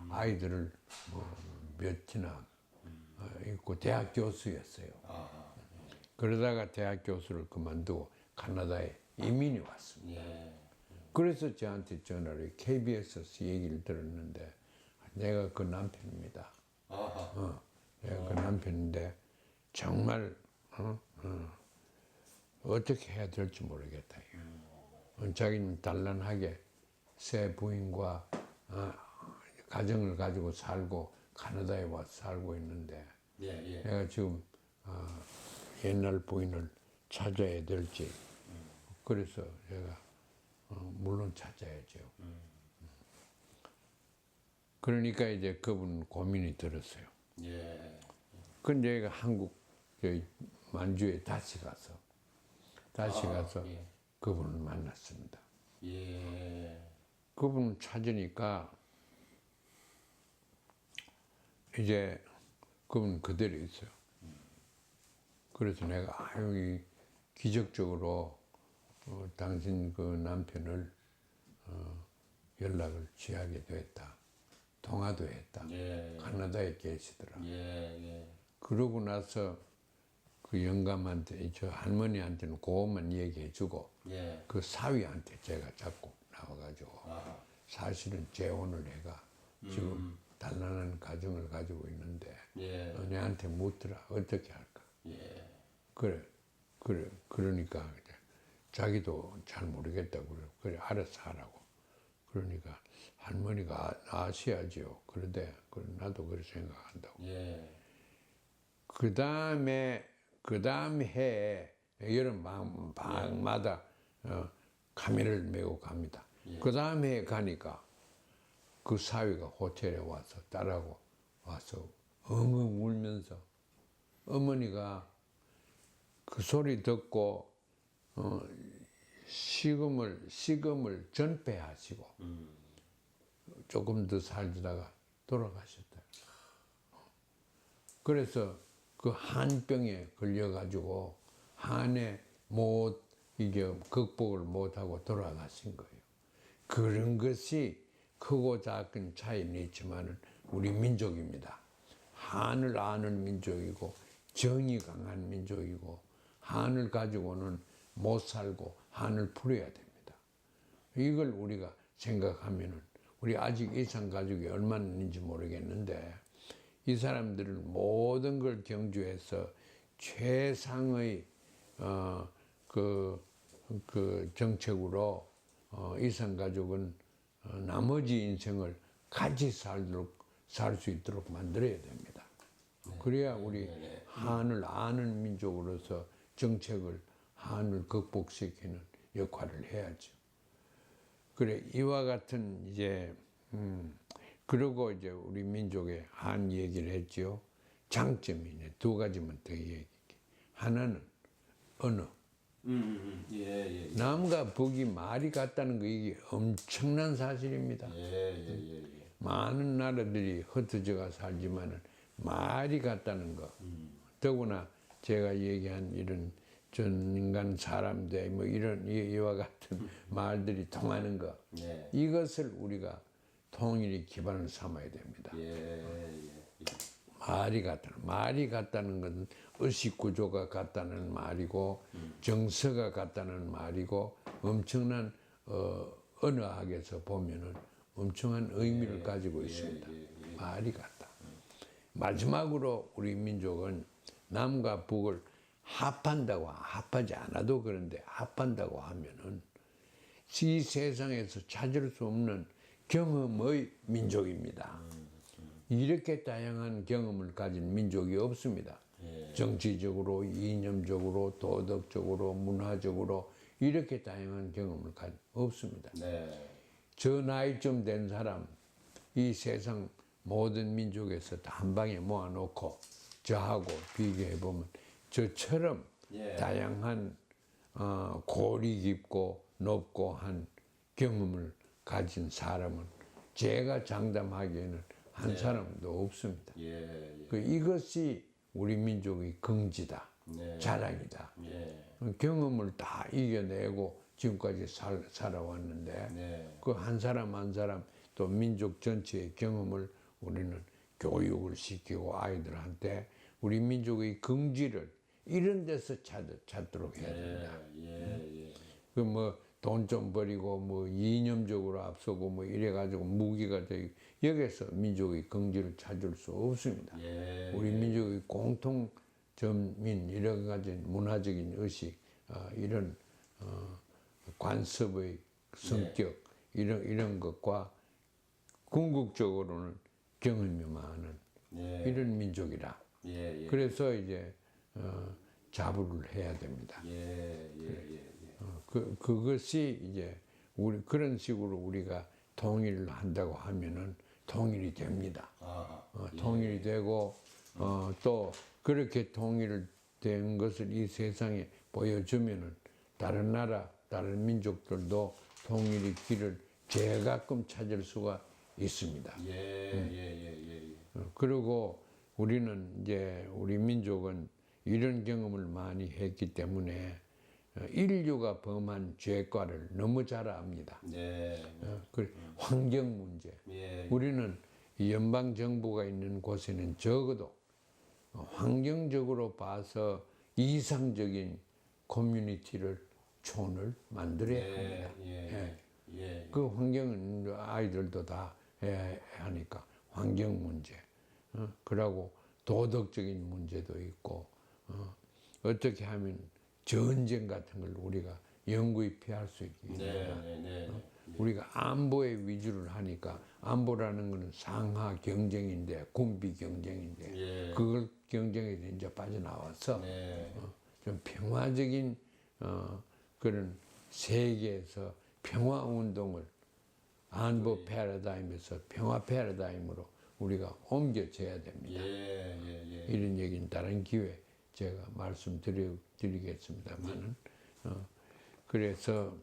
Speaker 2: 아이들을 뭐 몇이나 있고 대학 교수였어요. 그러다가 대학 교수를 그만두고 카나다에 이민이 왔습니다.
Speaker 1: 예.
Speaker 2: 그래서 저한테 전화를 KBS에서 얘기를 들었는데 내가 그 남편입니다.
Speaker 1: 아하.
Speaker 2: 내가 그 남편인데 정말 어떻게 해야 될지 모르겠다. 자기는 단란하게 새 부인과 가정을 가지고 살고 카나다에 와서 살고 있는데
Speaker 1: 예. 예.
Speaker 2: 내가 지금 옛날 부인을 찾아야 될지 그래서 제가 물론 찾아야죠. 그러니까 이제 그분 고민이 들었어요.
Speaker 1: 예.
Speaker 2: 근데 제가 한국 만주에 다시 가서
Speaker 1: 예.
Speaker 2: 그분을 만났습니다.
Speaker 1: 예.
Speaker 2: 그분을 찾으니까 이제 그분 그대로 있어요. 그래서 내가 아유 기적적으로 당신 그 남편을 연락을 취하게 됐다. 통화도 했다.
Speaker 1: 예.
Speaker 2: 카나다에 계시더라.
Speaker 1: 예. 예.
Speaker 2: 그러고 나서 그 영감한테 저 할머니한테는 그것만 얘기해주고
Speaker 1: 예.
Speaker 2: 그 사위한테 제가 자꾸 나와가지고
Speaker 1: 아하.
Speaker 2: 사실은 재혼을 해가 지금 단란한 가정을 가지고 있는데
Speaker 1: 예.
Speaker 2: 너네한테 묻더라 어떻게 할까?
Speaker 1: 예.
Speaker 2: 그러니까 이제 자기도 잘 모르겠다고 그래 알아서 하라고. 그러니까 할머니가 아셔야지요. 그런데 나도 그렇게 생각한다고.
Speaker 1: 예.
Speaker 2: 그 다음 해에 여름 방마다 카메라를 메고 갑니다. 그 다음 해에 가니까 그 사위가 호텔에 와서 딸하고 와서 엉엉 울면서 어머니가 그 소리 듣고 시금을 전폐하시고 조금 더 살다가 돌아가셨다. 그래서 그 한병에 걸려가지고 한에 이게 극복을 못하고 돌아가신 거예요. 그런 것이 크고 작은 차이는 있지만은 우리 민족입니다. 한을 아는 민족이고 정이 강한 민족이고 한을 가지고는 못 살고 한을 풀어야 됩니다. 이걸 우리가 생각하면은 우리 아직 이산 가족이 얼마나 있는지 모르겠는데 이 사람들은 모든 걸 경주해서 최상의 그 정책으로 이산 가족은 나머지 인생을 같이 살 수 있도록 만들어야 됩니다. 그래야 우리 한을 아는 민족으로서 정책을 한을 극복시키는 역할을 해야죠. 그래 이와 같은 이제 그리고 이제 우리 민족의 한 얘기를 했죠. 장점이 이제 두 가지만 더 얘기해. 하나는 언어.
Speaker 1: 예.
Speaker 2: 남과 북이 말이 같다는 거 이게 엄청난 사실입니다.
Speaker 1: 예.
Speaker 2: 많은 나라들이 흩어져가 살지만은 말이 같다는 거. 더구나 제가 얘기한 이런 전인간 사람들 뭐 이런 이와 같은 말들이 통하는 거.
Speaker 1: 예.
Speaker 2: 이것을 우리가 통일의 기반을 삼아야 됩니다.
Speaker 1: 예.
Speaker 2: 말이 같다는 것은 의식 구조가 같다는 말이고 정서가 같다는 말이고 엄청난 언어학에서 보면은 엄청난 의미를 가지고 있습니다. 말이 같다. 마지막으로 우리 민족은 남과 북을 합하지 않아도 그런데 합한다고 하면은 이 세상에서 찾을 수 없는 경험의 민족입니다. 이렇게 다양한 경험을 가진 민족이 없습니다. 정치적으로, 이념적으로, 도덕적으로, 문화적으로 이렇게 다양한 경험을 가진 없습니다.
Speaker 1: 네.
Speaker 2: 저 나이쯤 된 사람, 이 세상 모든 민족에서 다 한 방에 모아놓고 저하고 비교해 보면 저처럼 다양한 골이 깊고 높고 한 경험을 가진 사람은 제가 장담하기에는 한 사람도 없습니다. 이것이 우리 민족의 긍지다, 자랑이다. 경험을 다 이겨내고 지금까지 살아왔는데 그 한 사람 한 사람 또 민족 전체의 경험을 우리는 교육을 시키고 아이들한테 우리 민족의 긍지를 이런 데서 찾도록 해야 된다. 그 뭐 돈 좀 버리고 뭐 이념적으로 앞서고 뭐 이래가지고 무기가 되고 여기서 민족의 긍지를 찾을 수 없습니다. 우리 민족의 공통점인 이런 가지 문화적인 의식, 이런 관습의 성격 이런 것과 궁극적으로는 경험이 많은 이런 민족이라. 그래서 이제 자부를 해야 됩니다. 그것이 이제 우리 그런 식으로 우리가 통일을 한다고 하면은 통일이 됩니다. 통일이 되고 또 그렇게 통일된 것을 이 세상에 보여주면은 다른 나라, 다른 민족들도 통일의 길을 제가끔 찾을 수가 있습니다. 그리고 우리는 이제 우리 민족은 이런 경험을 많이 했기 때문에 인류가 범한 죄과를 너무 잘 압니다. 환경 문제. 우리는 연방 정부가 있는 곳에는 적어도 환경적으로 봐서 이상적인 커뮤니티를 촌을 만들어야 합니다. 그 환경은 아이들도 다 해야 하니까 환경 문제. 그러고 도덕적인 문제도 있고 어떻게 하면 전쟁 같은 걸 우리가 영구히 피할 수 있겠냐. 우리가 안보에 위주를 하니까 안보라는 것은 상하 경쟁인데 군비 경쟁인데 그걸 경쟁에서 이제 빠져나와서 좀 평화적인 그런 세계에서 평화 운동을 안보 패러다임에서 평화 패러다임으로 우리가 옮겨져야 됩니다. 이런 얘기는 다른 기회에 제가 말씀드리겠습니다만은 그래서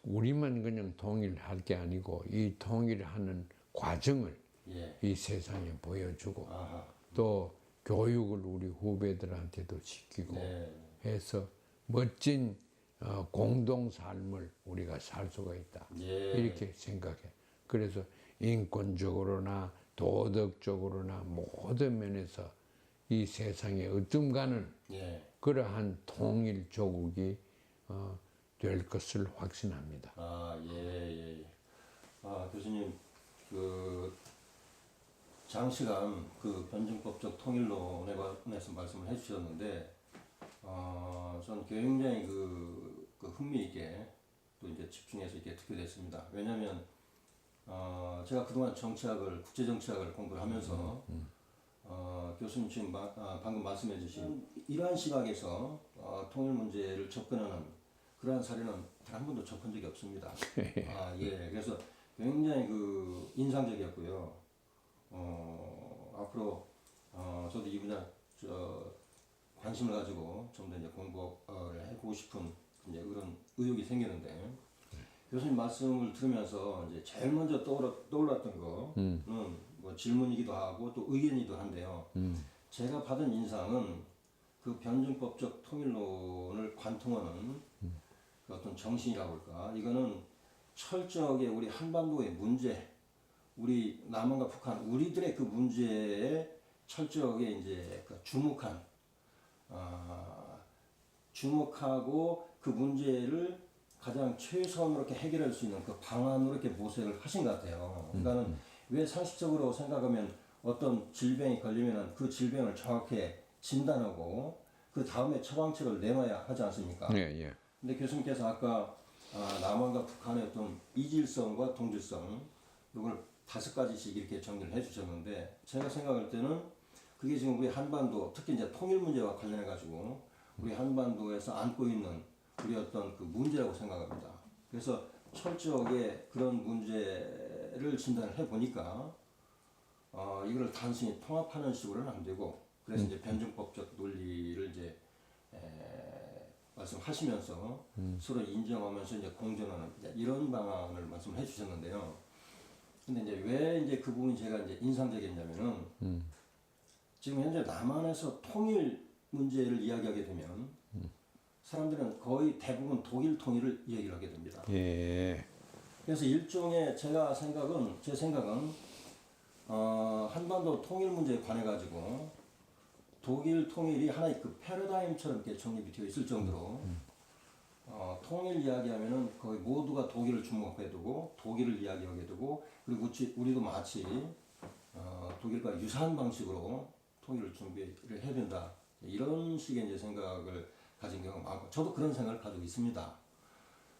Speaker 2: 우리만 그냥 통일할 게 아니고 이 통일하는 과정을 이 세상에 보여주고 또 교육을 우리 후배들한테도 시키고 해서 멋진 공동 삶을 우리가 살 수가 있다. 이렇게 생각해. 그래서 인권적으로나 도덕적으로나 모든 면에서 이 세상에 어둠가는 그러한 통일 조국이 될 것을 확신합니다.
Speaker 1: 교수님, 장시간 변증법적 통일론에 관해서 말씀을 해주셨는데, 전 굉장히 흥미 있게 또 이제 집중해서 이렇게 듣게 됐습니다. 왜냐하면 제가 그동안 국제 정치학을 공부를 하면서 교수님 지금 방금 말씀해주신 이러한 시각에서 통일 문제를 접근하는 그러한 사례는 단 한 번도 접한 적이 없습니다. 그래서 굉장히 인상적이었고요. 앞으로 저도 이 분야 관심을 가지고 좀 더 이제 공부를 해보고 싶은 이제 그런 의욕이 생기는데 교수님 말씀을 들으면서 이제 제일 먼저 떠올랐던 거는 뭐 질문이기도 하고 또 의견이기도 한데요. 제가 받은 인상은 그 변증법적 통일론을 관통하는 그 어떤 정신이라고 할까. 이거는 철저하게 우리 한반도의 문제, 우리 남한과 북한, 우리들의 그 문제에 철저하게 이제 주목하고 그 문제를 가장 최선으로 이렇게 해결할 수 있는 그 방안으로 이렇게 모색을 하신 것 같아요. 그러니까는 왜 상식적으로 생각하면 어떤 질병이 걸리면은 그 질병을 정확히 진단하고 그 다음에 처방책을 내놔야 하지 않습니까?
Speaker 2: 예, 예.
Speaker 1: 근데 교수님께서 아까 남한과 북한의 어떤 이질성과 동질성 이걸 5가지씩 이렇게 정리를 해주셨는데 제가 생각할 때는 그게 지금 우리 한반도 특히 이제 통일 문제와 관련해 가지고 우리 한반도에서 안고 있는 우리 어떤 그 문제라고 생각합니다. 그래서 철저하게 그런 문제를 진단을 해 보니까 이걸 단순히 통합하는 식으로는 안 되고 그래서 이제 변증법적 논리를 이제 말씀하시면서 서로 인정하면서 이제 공존하는 이런 방안을 말씀해 주셨는데요. 근데 이제 왜 이제 그 부분이 제가 이제 인상적이었냐면은 지금 현재 남한에서 통일 문제를 이야기하게 되면 사람들은 거의 대부분 독일 통일을 이야기를 하게 됩니다.
Speaker 2: 예.
Speaker 1: 그래서 일종의 제 생각은 한반도 통일 문제에 관해 가지고 독일 통일이 하나의 그 패러다임처럼 이렇게 정립이 되어 있을 정도로 통일 이야기하면은 거의 모두가 독일을 주목하게 되고 독일을 이야기하게 되고 그리고 우리도 마치 독일과 유사한 방식으로 통일을 준비를 해야 된다 이런 식의 이제 생각을 가진 경우가 많고 저도 그런 생각을 가지고 있습니다.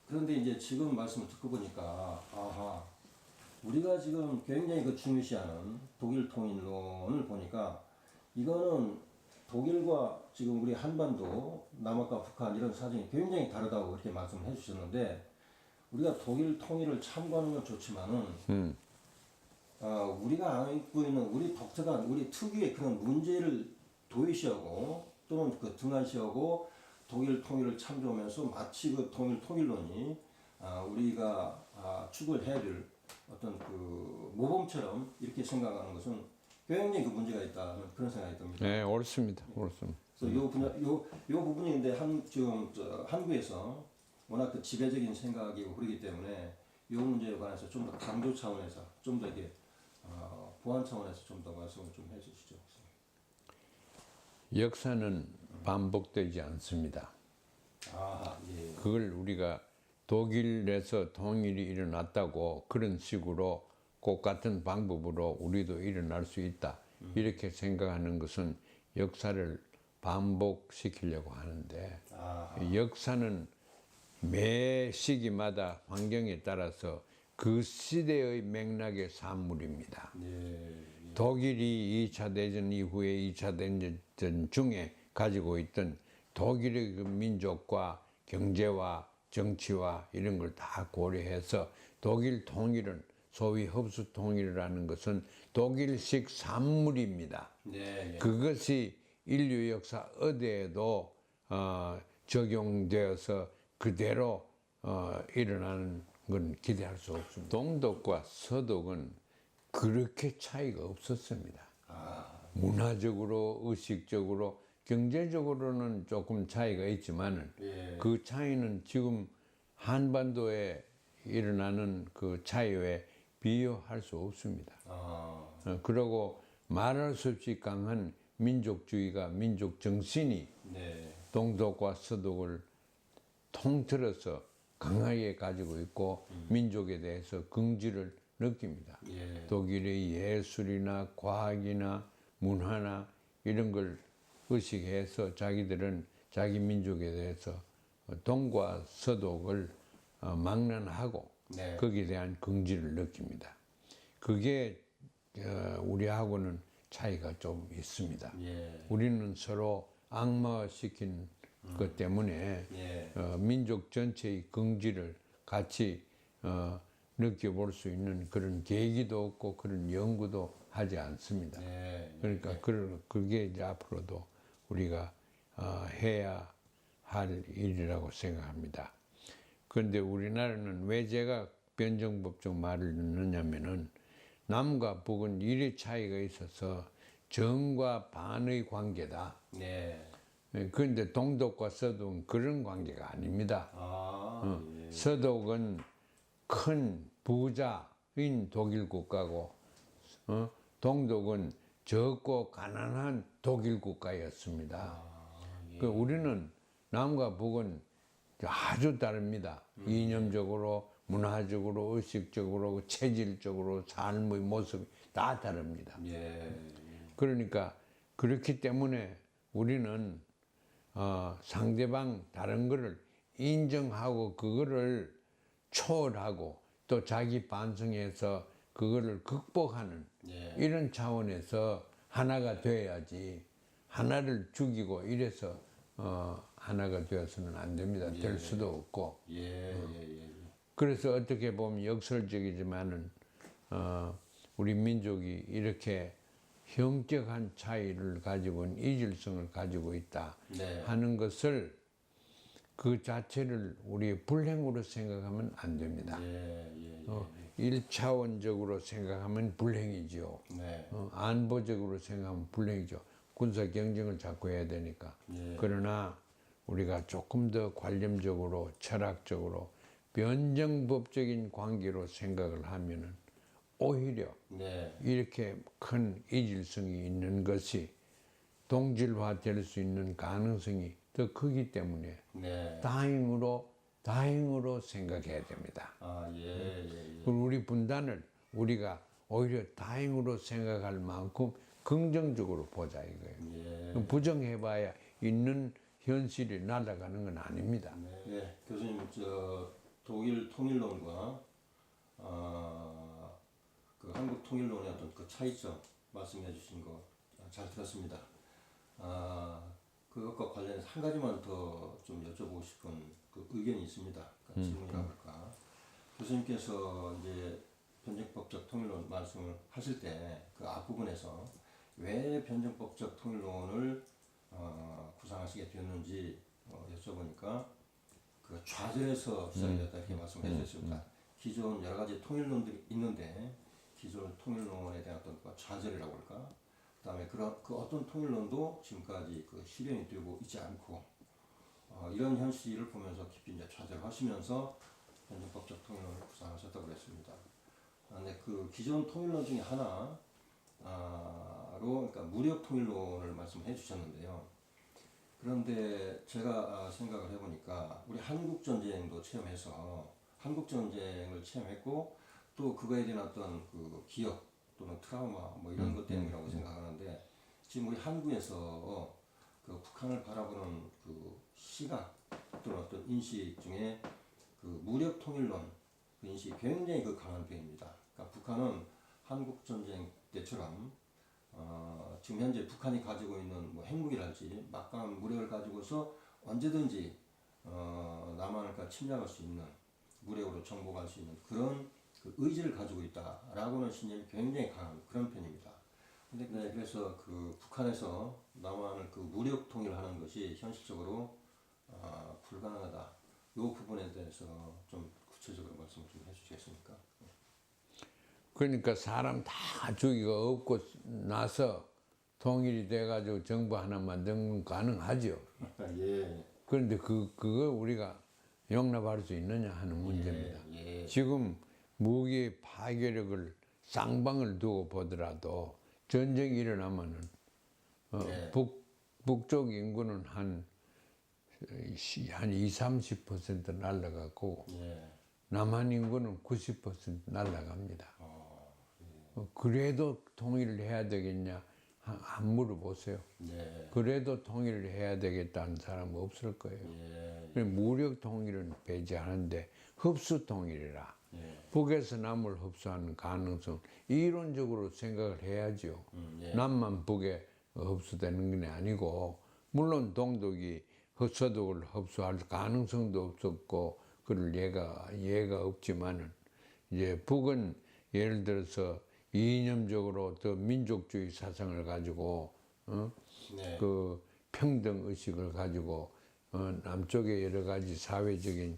Speaker 1: 그런데 이제 지금 말씀을 듣고 보니까 우리가 지금 굉장히 그 중요시하는 독일 통일론을 보니까 이거는 독일과 지금 우리 한반도, 남한과 북한 이런 사정이 굉장히 다르다고 그렇게 말씀을 해주셨는데 우리가 독일 통일을 참고하는 건 좋지만은 우리가 안고 있는 우리 독특한 우리 특유의 그런 문제를 도외시하고 또는 그 등한시하고 독일 통일을 참조하면서 마치 그 통일론이 우리가 추구해야 될 어떤 그 모범처럼 이렇게 생각하는 것은 굉장히 그 문제가 있다는 그런 생각이 듭니다.
Speaker 2: 네, 옳습니다. 옳습니다.
Speaker 1: 그래서 요 부분이 근데 지금 한국에서 워낙 그 지배적인 생각이고 그렇기 때문에 이 문제에 관해서 좀 더 강조 차원에서 좀 더 이게 보완 차원에서 좀 더 말씀을 좀 해주시죠.
Speaker 2: 역사는 반복되지 않습니다.
Speaker 1: 예.
Speaker 2: 그걸 우리가 독일에서 통일이 일어났다고 그런 식으로 꼭 같은 방법으로 우리도 일어날 수 있다. 이렇게 생각하는 것은 역사를 반복시키려고 하는데 역사는 매 시기마다 환경에 따라서 그 시대의 맥락의 산물입니다. 독일이 2차 대전 이후에 2차 대전 중에 가지고 있던 독일의 그 민족과 경제와 정치와 이런 걸 다 고려해서 독일 통일은 소위 흡수 통일이라는 것은 독일식 산물입니다. 그것이 인류 역사 어디에도 적용되어서 그대로 일어나는 건 기대할 수 없습니다. 동독과 서독은 그렇게 차이가 없었습니다. 문화적으로, 의식적으로, 경제적으로는 조금 차이가 있지만 그 차이는 지금 한반도에 일어나는 그 차이에 비교할 수 없습니다. 그리고 말할 수 없이 강한 민족주의가 민족 정신이 동독과 서독을 통틀어서 강하게 가지고 있고 민족에 대해서 긍지를 느낍니다. 독일의 예술이나 과학이나 문화나 이런 걸 의식해서 자기들은 자기 민족에 대해서 동과 서독을 망라하고 거기에 대한 긍지를 느낍니다. 그게 우리하고는 차이가 좀 있습니다. 우리는 서로 악마화시킨 것 때문에 민족 전체의 긍지를 같이 느껴볼 수 있는 그런 계기도 없고 그런 연구도 하지 않습니다. 그러니까 그게 이제 앞으로도 우리가 해야 할 일이라고 생각합니다. 그런데 우리나라는 왜 제가 변증법적 말을 넣느냐면은 남과 북은 일의 차이가 있어서 정과 반의 관계다. 그런데 동독과 서독은 그런 관계가 아닙니다. 서독은 큰 부자인 독일 국가고 동독은 적고 가난한 독일 국가였습니다. 우리는 남과 북은 아주 다릅니다. 이념적으로, 문화적으로, 의식적으로, 체질적으로, 삶의 모습이 다 다릅니다.
Speaker 1: 예.
Speaker 2: 그러니까 그렇기 때문에 우리는 상대방 다른 거를 인정하고 그거를 초월하고 또 자기 반성해서 그거를 극복하는
Speaker 1: 예.
Speaker 2: 이런 차원에서 하나가 돼야지 하나를 죽이고 이래서 하나가 되어서는 안 됩니다. 될 수도 없고.
Speaker 1: 예. 예.
Speaker 2: 그래서 어떻게 보면 역설적이지만은 우리 민족이 이렇게 형격한 차이를 가지고 이질성을 가지고 있다
Speaker 1: 네.
Speaker 2: 하는 것을 그 자체를 우리의 불행으로 생각하면 안 됩니다.
Speaker 1: 예.
Speaker 2: 1차원적으로 생각하면 불행이죠.
Speaker 1: 네.
Speaker 2: 안보적으로 생각하면 불행이죠. 군사 경쟁을 자꾸 해야 되니까.
Speaker 1: 예.
Speaker 2: 그러나 우리가 조금 더 관념적으로 철학적으로 변정법적인 관계로 생각을 하면은 오히려
Speaker 1: 네.
Speaker 2: 이렇게 큰 이질성이 있는 것이 동질화될 수 있는 가능성이 더 크기 때문에
Speaker 1: 네.
Speaker 2: 다행으로 생각해야 됩니다.
Speaker 1: 아, 예.
Speaker 2: 그리고 우리 분단을 우리가 오히려 다행으로 생각할 만큼 긍정적으로 보자 이거예요.
Speaker 1: 예.
Speaker 2: 부정해봐야 있는 현실이 날아가는 건 아닙니다.
Speaker 1: 네. 교수님, 독일 통일론과 그 한국 통일론의 어떤 그 차이점 말씀해 주신 거 잘 들었습니다. 그것과 관련해서 한 가지만 더 좀 여쭤보고 싶은 그 의견이 있습니다. 그러니까 질문이라고 할까. 교수님께서 이제 변증법적 통일론 말씀을 하실 때 그 앞부분에서 왜 변증법적 통일론을 구상하시게 되었는지 여쭤보니까 그 좌절에서 시작이 됐다 이렇게 말씀을 해주셨습니다. 기존 여러 가지 통일론들이 있는데 기존 통일론에 대한 어떤 좌절이라고 할까. 그다음에 그 어떤 통일론도 지금까지 그 실현이 되고 있지 않고 이런 현실을 보면서 깊이 이제 좌절하시면서 변증법적 통일론을 구상하셨다고 그랬습니다. 근데 그 기존 통일론 중에 하나로 그러니까 무력 통일론을 말씀해 주셨는데요. 그런데 제가 생각을 해보니까 우리 한국 전쟁도 체험해서 한국 전쟁을 체험했고 또 그거에 대한 어떤 그 기억 또는 트라우마 뭐 이런 것 때문이라고 생각하는데 지금 우리 한국에서 그 북한을 바라보는 그 시각 또는 어떤 인식 중에 그 무력 통일론 그 인식이 굉장히 그 강한 편입니다. 그러니까 북한은 한국 전쟁 때처럼 지금 현재 북한이 가지고 있는 뭐 핵무기랄지 막강한 무력을 가지고서 언제든지 남한을 침략할 수 있는 무력으로 정복할 수 있는 그런 그 의지를 가지고 있다라고는 신념이 굉장히 강한 그런 편입니다. 근데 그래서 그 북한에서 남한을 그 무력 통일하는 것이 현실적으로 불가능하다. 이 부분에 대해서 좀 구체적으로 말씀 좀 해주시겠습니까?
Speaker 2: 그러니까 사람 다 죽이고 없고 나서 통일이 돼가지고 정부 하나 만드는 건 가능하죠.
Speaker 1: 예.
Speaker 2: 그런데 그거 우리가 용납할 수 있느냐 하는 문제입니다.
Speaker 1: 예.
Speaker 2: 지금 무기의 파괴력을 쌍방을 두고 보더라도 전쟁이 일어나면은 북쪽 인구는 한 20-30% 날아가고 남한 인구는 90% 날아갑니다. 그래도 통일을 해야 되겠냐? 안 물어보세요. 그래도 통일을 해야 되겠다는 사람은 없을 거예요. 무력 통일은 배제하는데 흡수 통일이라 북에서 남을 흡수하는 가능성 이론적으로 생각을 해야죠. 남만 북에 흡수되는 건 아니고 물론 동독이 서독을 흡수할 가능성도 없었고 그럴 예가 없지만은 이제 북은 예를 들어서 이념적으로 더 민족주의 사상을 가지고 그 평등 의식을 가지고 남쪽의 여러 가지 사회적인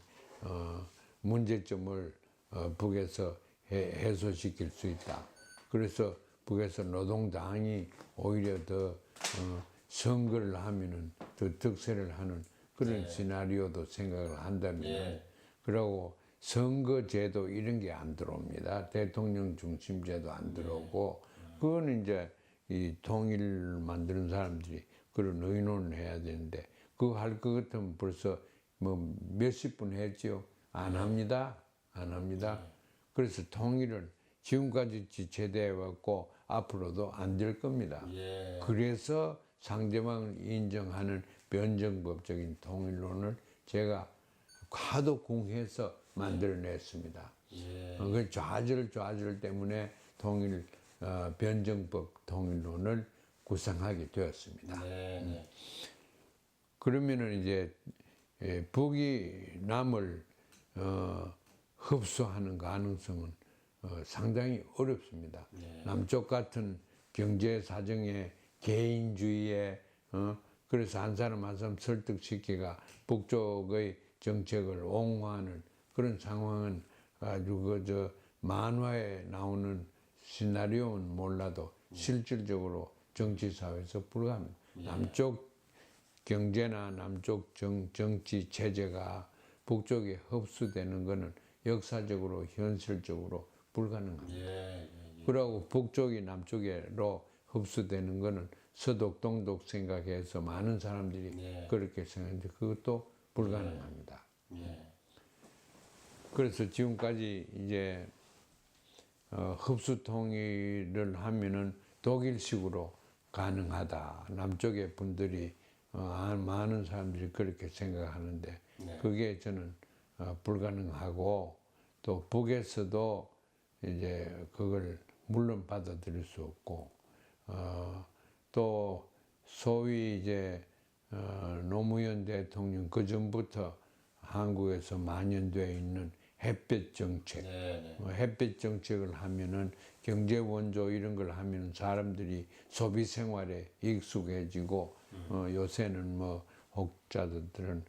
Speaker 2: 문제점을 북에서 해소시킬 수 있다. 그래서 북에서 노동당이 오히려 더 선거를 하면은 더 득세를 하는 그런 시나리오도 생각을 한다면 그리고 선거제도 이런 게 안 들어옵니다. 대통령 중심제도 안 들어오고 그거는 이제 이 통일을 만드는 사람들이 그런 의논을 해야 되는데 그거 할 것 같으면 벌써 뭐 몇십 분 했지요. 안 합니다. 안 합니다. 그래서 통일을 지금까지 제대해 왔고 앞으로도 안 될 겁니다.
Speaker 1: 예.
Speaker 2: 그래서 상대방을 인정하는 변증법적인 통일론을 제가 하도 공해서 만들어냈습니다.
Speaker 1: 예.
Speaker 2: 그 좌절 때문에 변증법 통일론을 구상하게 되었습니다.
Speaker 1: 네. 네.
Speaker 2: 그러면은 이제 북이 남을 흡수하는 가능성은 상당히 어렵습니다.
Speaker 1: 네.
Speaker 2: 남쪽 같은 경제 사정에 개인주의에 그래서 한 사람 한 사람 설득시키가 북쪽의 정책을 옹호하는 그런 상황은 아주 그저 만화에 나오는 시나리오는 몰라도 실질적으로 정치 사회에서 불가합니다. 남쪽 경제나 남쪽 정치 체제가 북쪽에 흡수되는 것은 역사적으로 현실적으로 불가능합니다.
Speaker 1: 예.
Speaker 2: 그러고 북쪽이 남쪽으로 흡수되는 것은 서독 동독 생각해서 많은 사람들이
Speaker 1: 네.
Speaker 2: 그렇게 생각하는데 그것도 불가능합니다.
Speaker 1: 예.
Speaker 2: 그래서 지금까지 이제 흡수 통일을 하면은 독일식으로 가능하다. 남쪽의 분들이 많은 사람들이 그렇게 생각하는데
Speaker 1: 네.
Speaker 2: 그게 저는 불가능하고 또 북에서도 이제 그걸 물론 받아들일 수 없고 또 소위 이제 노무현 대통령 그 전부터 한국에서 만연되어 있는 햇볕 정책,
Speaker 1: 네.
Speaker 2: 햇볕 정책을 하면은 경제 원조 이런 걸 하면은 사람들이 소비 생활에 익숙해지고 요새는 뭐 혹자들은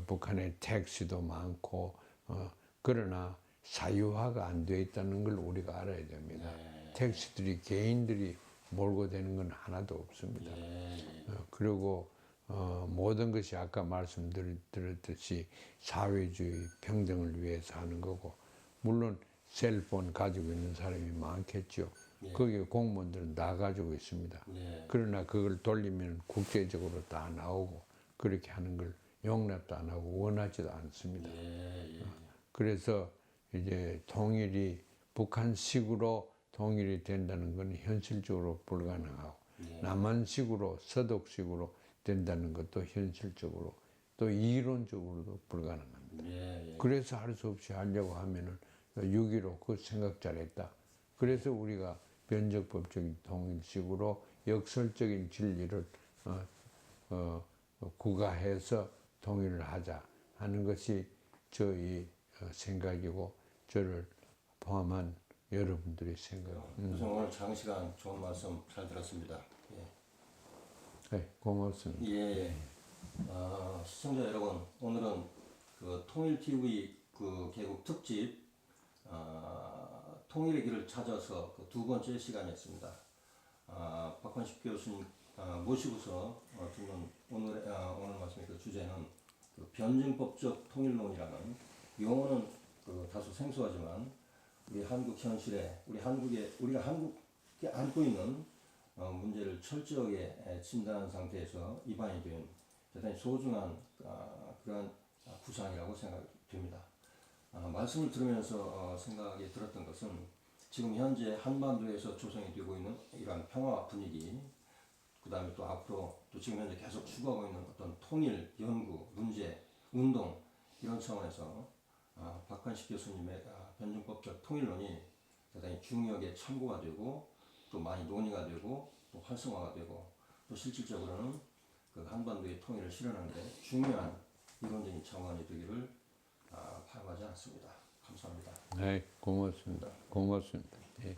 Speaker 2: 북한에 택시도 많고 그러나 사유화가 안 되어 있다는 걸 우리가 알아야 됩니다. 택시들이 개인들이 몰고 되는 건 하나도 없습니다. 그리고 모든 것이 아까 말씀드렸듯이 사회주의 평등을 위해서 하는 거고 물론 셀폰 가지고 있는 사람이 많겠죠. 거기 공무원들은 다 가지고 있습니다. 그러나 그걸 돌리면 국제적으로 다 나오고 그렇게 하는 걸 용납도 안 하고 원하지도 않습니다. 그래서 이제 통일이 북한식으로 통일이 된다는 건 현실적으로 불가능하고 남한식으로 서독식으로 된다는 것도 현실적으로 또 이론적으로도 불가능합니다. 그래서 할 수 없이 하려고 하면은 6.15 그 생각 잘했다. 그래서 우리가 변적법적인 통일식으로 역설적인 진리를 구가해서 통일을 하자 하는 것이 저희 생각이고 저를 포함한 여러분들의 생각입니다.
Speaker 1: 우선 오늘 장시간 좋은 말씀 잘 들었습니다.
Speaker 2: 네, 고맙습니다.
Speaker 1: 예. 시청자 여러분, 오늘은 그 통일TV 그 개국 특집 통일의 길을 찾아서 그 두 번째 시간이었습니다. 박헌식 교수님 모시고서 듣는 오늘 말씀의 그 주제는 그 변증법적 통일론이라는 용어는 그 다소 생소하지만 우리 한국 현실에 우리가 한국에 안고 있는 문제를 철저하게 진단한 상태에서 입안이 된 대단히 소중한 그런 구상이라고 생각됩니다. 말씀을 들으면서 생각이 들었던 것은 지금 현재 한반도에서 조성이 되고 있는 이러한 평화 분위기, 그 다음에 또 앞으로 또 지금 현재 계속 추구하고 있는 어떤 통일, 연구, 문제, 운동 이런 차원에서 박헌식 교수님의 변증법적 통일론이 대단히 중요하게 참고가 되고 또 많이 논의가 되고 또 활성화가 되고 또 실질적으로는 그 한반도의 통일을 실현하는 데 중요한 이론적인 차원이 되기를 바라지 않습니다. 감사합니다.
Speaker 2: 네, 고맙습니다. 고맙습니다. 예.